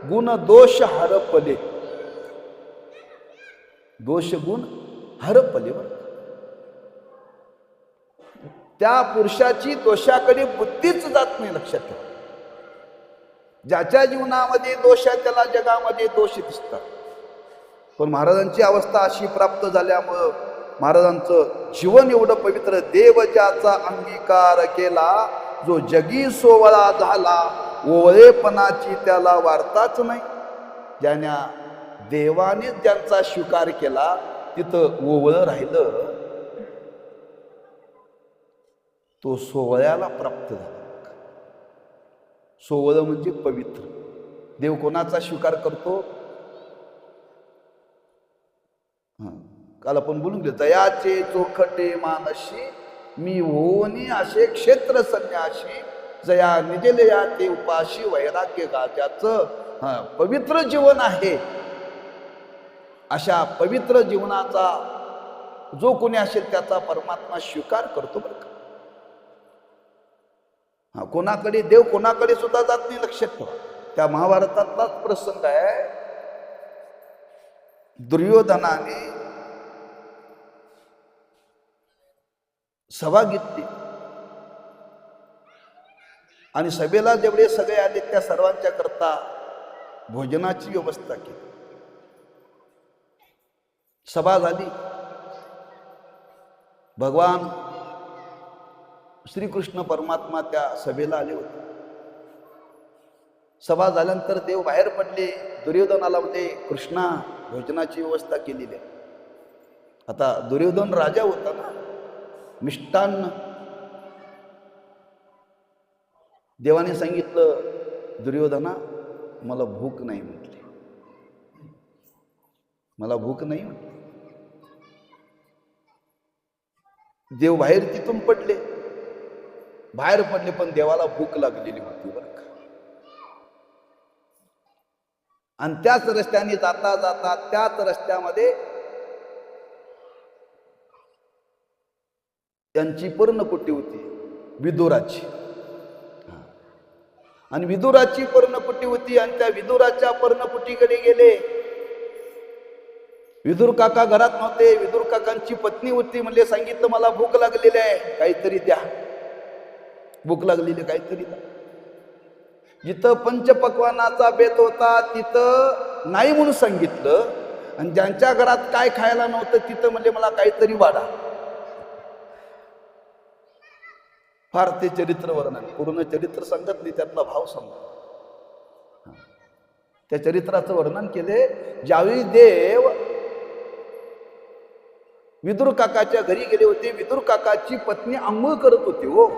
गुण दोष हरपले. दोष गुण हरपले. त्या पुरुषाची दोषाकडे बुद्धीच जात नाही, लक्षात ठेवा. ज्याच्या जीवनामध्ये दोष आहे त्याला जगामध्ये दोष दिसतात. पण महाराजांची अवस्था अशी प्राप्त झाल्यामुळं महाराजांचं जीवन एवढं पवित्र. देव ज्याचा अंगीकार केला, जो जगी सोवळा झाला, ओवळेपणाची त्याला वार्ताच नाही. ज्याने देवाने ज्यांचा स्वीकार केला तिथं ओवळ राहिलं, तो सोवळ्याला प्राप्त झाला. सोवळ म्हणजे पवित्र. देव कोणाचा स्वीकार करतो? काल आपण बोलून गेलो, दयाचे चोखटे मानशी मी होनी असे क्षेत्र संन्याशी, जया निजलया ते उपाशी वैराग्य गाज्याचं पवित्र जीवन आहे. अशा पवित्र जीवनाचा जो कोणी असेल त्याचा परमात्मा स्वीकार करतो बरं का. कोणाकडे देव कोणाकडे सुद्धा जात नाही, लक्षात ठेवा. त्या महाभारतातलाच प्रसंग आहे. दुर्योधनाने सभा घेतली आणि सभेला जेवढे सगळे आले त्या सर्वांच्या करता भोजनाची व्यवस्था केली. सभा झाली. भगवान श्रीकृष्ण परमात्मा त्या सभेला आले होते. सभा झाल्यानंतर देव बाहेर पडले. दुर्योधनाला म्हणले, कृष्णा भोजनाची व्यवस्था केलेली आहे. आता दुर्योधन राजा होता ना, मिष्टान्न. देवाने सांगितलं, दुर्योधना मला भूक नाही म्हटली, मला भूक नाही म्हटली. देव बाहेर तिथून पडले, बाहेर पडले, पण देवाला भूक लागलेली होती बरं का. आणि त्याच रस्त्याने जाता जाता त्याच रस्त्यामध्ये त्यांची पर्णकुटी होती विदुराची. आणि विदुराची पर्णकुटी होती आणि त्या विदुराच्या पर्णकुटीकडे गेले. विदुर काका घरात नव्हते. विदुर काकांची पत्नी होती. म्हणले, सांगितलं मला भूक लागलेली आहे, काहीतरी द्या, भूक लागलेली काहीतरी द्या. जिथं पंचपक्वानाचा बेत होता तिथं नाही म्हणून सांगितलं, आणि ज्यांच्या घरात काय खायला नव्हतं तिथं म्हणजे मला काहीतरी वाढा. फार ते चरित्र वर्णन, पूर्ण चरित्र सांगत नाही, त्यातला भाव सांगत. त्या चरित्राचं वर्णन केले. ज्यावेळी देव विदुर काकाच्या घरी गेले होते, विदुर काकाची पत्नी आंघोळ करत होती. हो,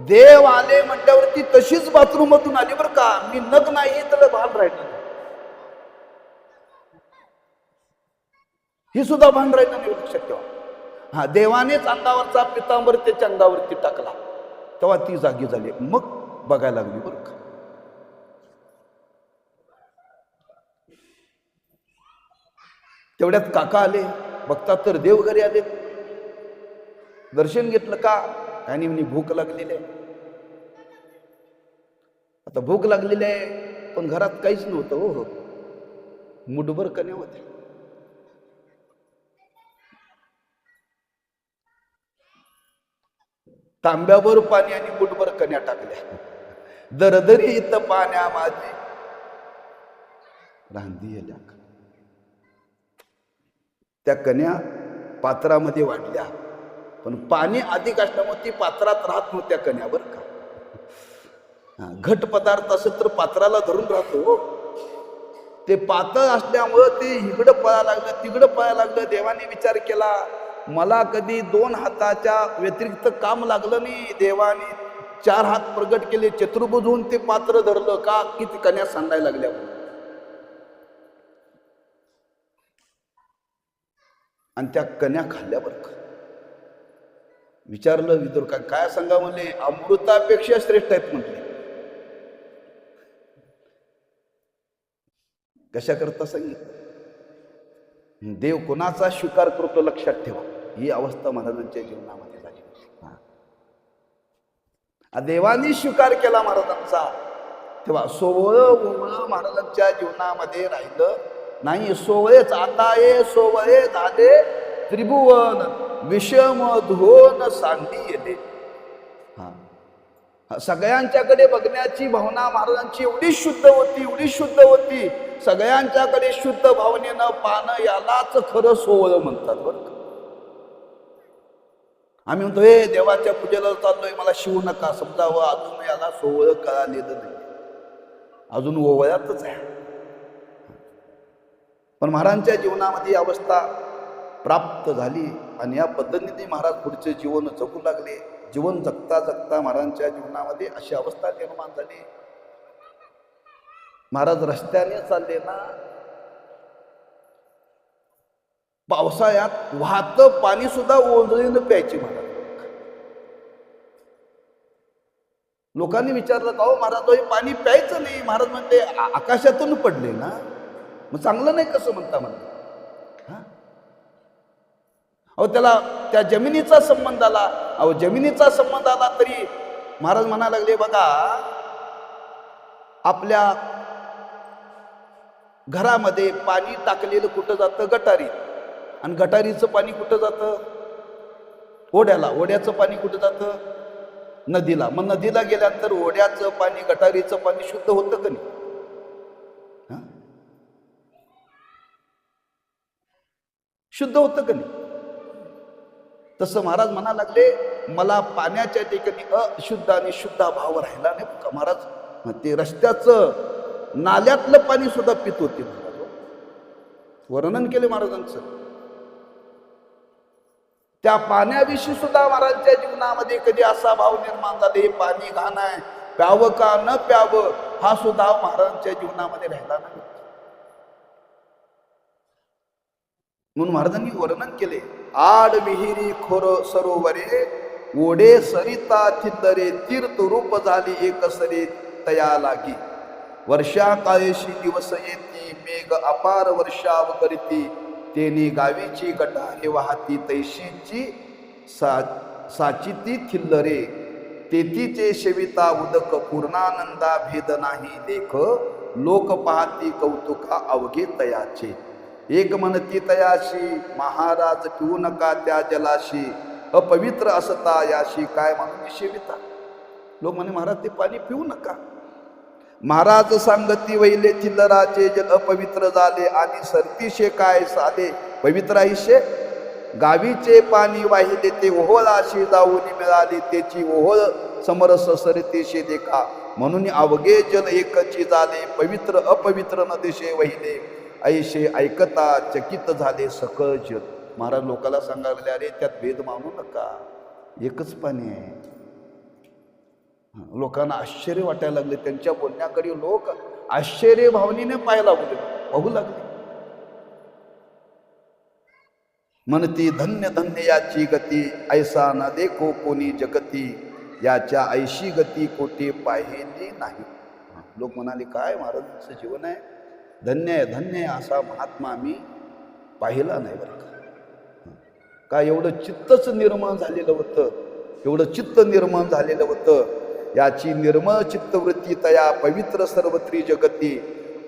देव आले म्हटल्यावरती तशीच बाथरूम मधून आली बरं का. मी नग नाही तर भान राहिलं, ही सुद्धा भान राहिलं नाही, लक्षात ठेवा. हा, देवानेच अंगावरचा पितांबर त्याच्या अंगावरती टाकला, तेव्हा ती जागी झाली. मग बघायला लागली बरं का. तेवढ्यात काका आले. बघतात तर देव घरी आले. दर्शन घेतलं का? आणि म्हणे भूक लागलेली आहे. आता भूक लागलेली आहे, पण घरात काहीच नव्हतं. हो, मुठभर कण्या होत्या. तांब्यावर पाणी आणि मुठभर कण्या टाकल्या. दरदरी इथं पाण्या माझी रांधी आल्या. त्या कन्या पात्रामध्ये वाढल्या, पण पाणी अधिक असल्यामुळे ती पात्रात राहत नव्हत्या कन्या बरं का. घट पदार्थ असेल तर पात्राला धरून राहतो. ते पातळ असल्यामुळं ते इकडं पळायला लागलं, तिकडं पळायला लागलं. देवाने विचार केला, मला कधी 2 हाताच्या व्यतिरिक्त काम लागलं नाही. देवाने 4 हात प्रगट केले, चतुर्भुज होऊन ते पात्र धरलं का, की ती कन्या सांडायला लागल्या. आणि त्या कन्या खाल्ल्या बरं का. विचारलं विदुर का काय सांगा? म्हणले, अमृतापेक्षा श्रेष्ठ आहेत म्हटले. कशा करता सांगितलं? देव कोणाचा स्वीकार करतो लक्षात ठेवा. ही अवस्था महाराजांच्या जीवनामध्ये झाली. देवानी स्वीकार केला महाराजांचा, तेव्हा सोवळ ओवळ महाराजांच्या जीवनामध्ये राहिलं. नाही, सोवळेच आता ये सोवळे झाले त्रिभुवन, विषम धुवन सांगली येते. हा, सगळ्यांच्याकडे बघण्याची भावना महाराजांची एवढी शुद्ध होती, एवढी शुद्ध होती. सगळ्यांच्याकडे शुद्ध भावनेनं पाहणं यालाच खरं सोवळ म्हणतात बरं का. आम्ही म्हणतो हे देवाच्या पूजेला चाललोय, मला शिवू नका समजावं, अजून याला सोवळ कळालेलं नाही, अजून ओवळ्यातच आहे. पण महाराजांच्या जीवनामध्ये अवस्था प्राप्त झाली आणि या पद्धतीने महाराज पुढचे जीवन जगू लागले. जीवन जगता जगता महाराजांच्या जीवनामध्ये अशी अवस्था निर्माण झाली. महाराज रस्त्याने चालले ना, पावसाळ्यात वाहतं पाणी सुद्धा ओंजळीनं प्यायचे महाराज. लोकांनी विचारलं का हो महाराज हे पाणी प्यायचं नाही. महाराज म्हणते आकाशातून पडले ना, मग चांगलं नाही कसं म्हणता म्हणते. अहो त्याला त्या जमिनीचा संबंध आला. अहो जमिनीचा संबंध आला तरी महाराज म्हणायला लागले बघा, आपल्या घरामध्ये पाणी टाकलेलं कुठं जातं? गटारीत. आणि गटारीचं पाणी कुठं जातं? ओढ्याला. ओढ्याचं पाणी कुठं जातं? नदीला. मग नदीला गेल्यानंतर ओढ्याचं पाणी गटारीचं पाणी शुद्ध होतं का नाही? शुद्ध होतं का नाही? तसं महाराज म्हणा लागले, मला पाण्याच्या ठिकाणी अशुद्ध आणि शुद्ध भाव राहिला नाही का. महाराज ते रस्त्याचं नाल्यातलं पाणी सुद्धा पित होते. महाराज वर्णन केले महाराजांचं. त्या पाण्याविषयी सुद्धा महाराजांच्या जीवनामध्ये कधी असा भाव निर्माण झाले, पाणी घाण आहे, प्यावं का न प्यावं हा सुद्धा महाराजांच्या जीवनामध्ये राहिला नाही. म्हणून महाराजांनी वर्णन केले, आड विहिरी खोर सरोवरे, ओढे सरिता थिंदरे, तीर्थ रूप झाली एक सरे तया लागी. वर्षा काळेशी दिवस येती, मेघ अपार वर्षाव करीती, तेनी गावीची गटारे वाहती, तैशीची साचिती थिल्लरे, तेथीचे शेविता उदक, पूर्णानंदा भेद नाही लेख, लोक पाहती कौतुका अवघे तयाचे. एक म्हणती तयाशी, महाराज पिऊ नका त्या जलाशी, अपवित्र असता याशी, काय म्हणून शेविता. लोक म्हणे महाराज ते पाणी पिऊ नका. महाराज सांगती वैले चिल्लराचे जल अपवित्र झाले, आणि सरतीशे काय साधे पवित्र आयुष्य. गावीचे पाणी वाहिले ते ओहोळाशी जाऊन मिळाले, त्याची ओहोळ समरस सरतीशे देखा, म्हणून अवघे जल एकची झाले, पवित्र अपवित्र न दिशे वहिले, ऐशे ऐकता चकित झाले सकळ जग. महाराज लोकाला सांगायला, अरे त्यात भेद मानू नका, एकच पाणी आहे. लोकांना आश्चर्य वाटायला लागले. त्यांच्या बोलण्याकडे लोक आश्चर्य भावनेने पाहू लागले. म्हणती धन्य धन्य याची गती, ऐसा न देखो कोणी जगती, याच्या ऐशी गती कोठे पाहिली नाही. लोक म्हणाले काय महाराजांचं जीवन आहे, धन्य आहे धन्य आहे, असा महात्मा मी पाहिला नाही बरं का. एवढं चित्तच निर्मळ झालेलं होतं, एवढं चित्त निर्मळ झालेलं होतं. याची निर्मळ चित्तवृत्ती तया पवित्र सर्वत्री जगती,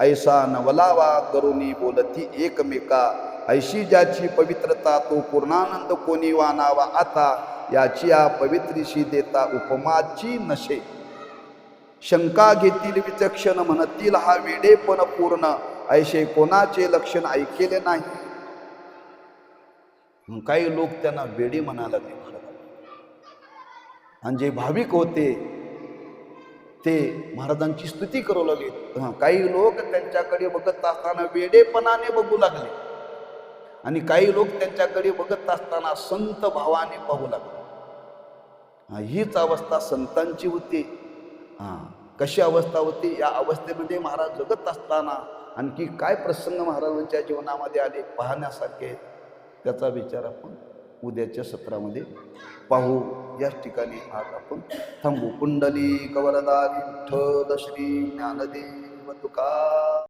ऐसा नवलावा करुणी बोलती एकमेका, ऐशी ज्याची पवित्रता तो पूर्णानंद कोणी वानावा आता, याची या पवित्रीशी देता उपमाची नशे. शंका घेतील विचक्षण, म्हणतील हा वेडेपण पूर्ण, ऐशे कोणाचे लक्षण ऐकेले नाही. काही लोक त्यांना वेडे म्हणायला लागले. आणि जे भाविक होते ते महाराजांची स्तुती करू लागले. काही लोक त्यांच्याकडे बघत असताना वेडेपणाने बघू लागले, आणि काही लोक त्यांच्याकडे बघत असताना संत भावाने पाहू लागले. हीच अवस्था संतांची होती. कशी अवस्था होती? या अवस्थेमध्ये महाराज जगत असताना आणखी काय प्रसंग महाराजांच्या जीवनामध्ये आले पाहण्यासारखे, त्याचा विचार आपण उद्याच्या सत्रामध्ये पाहू. याच ठिकाणी आज आपण थांबू. कुंडली कवरदारी विठ्ठल श्री ज्ञानदेव तुका.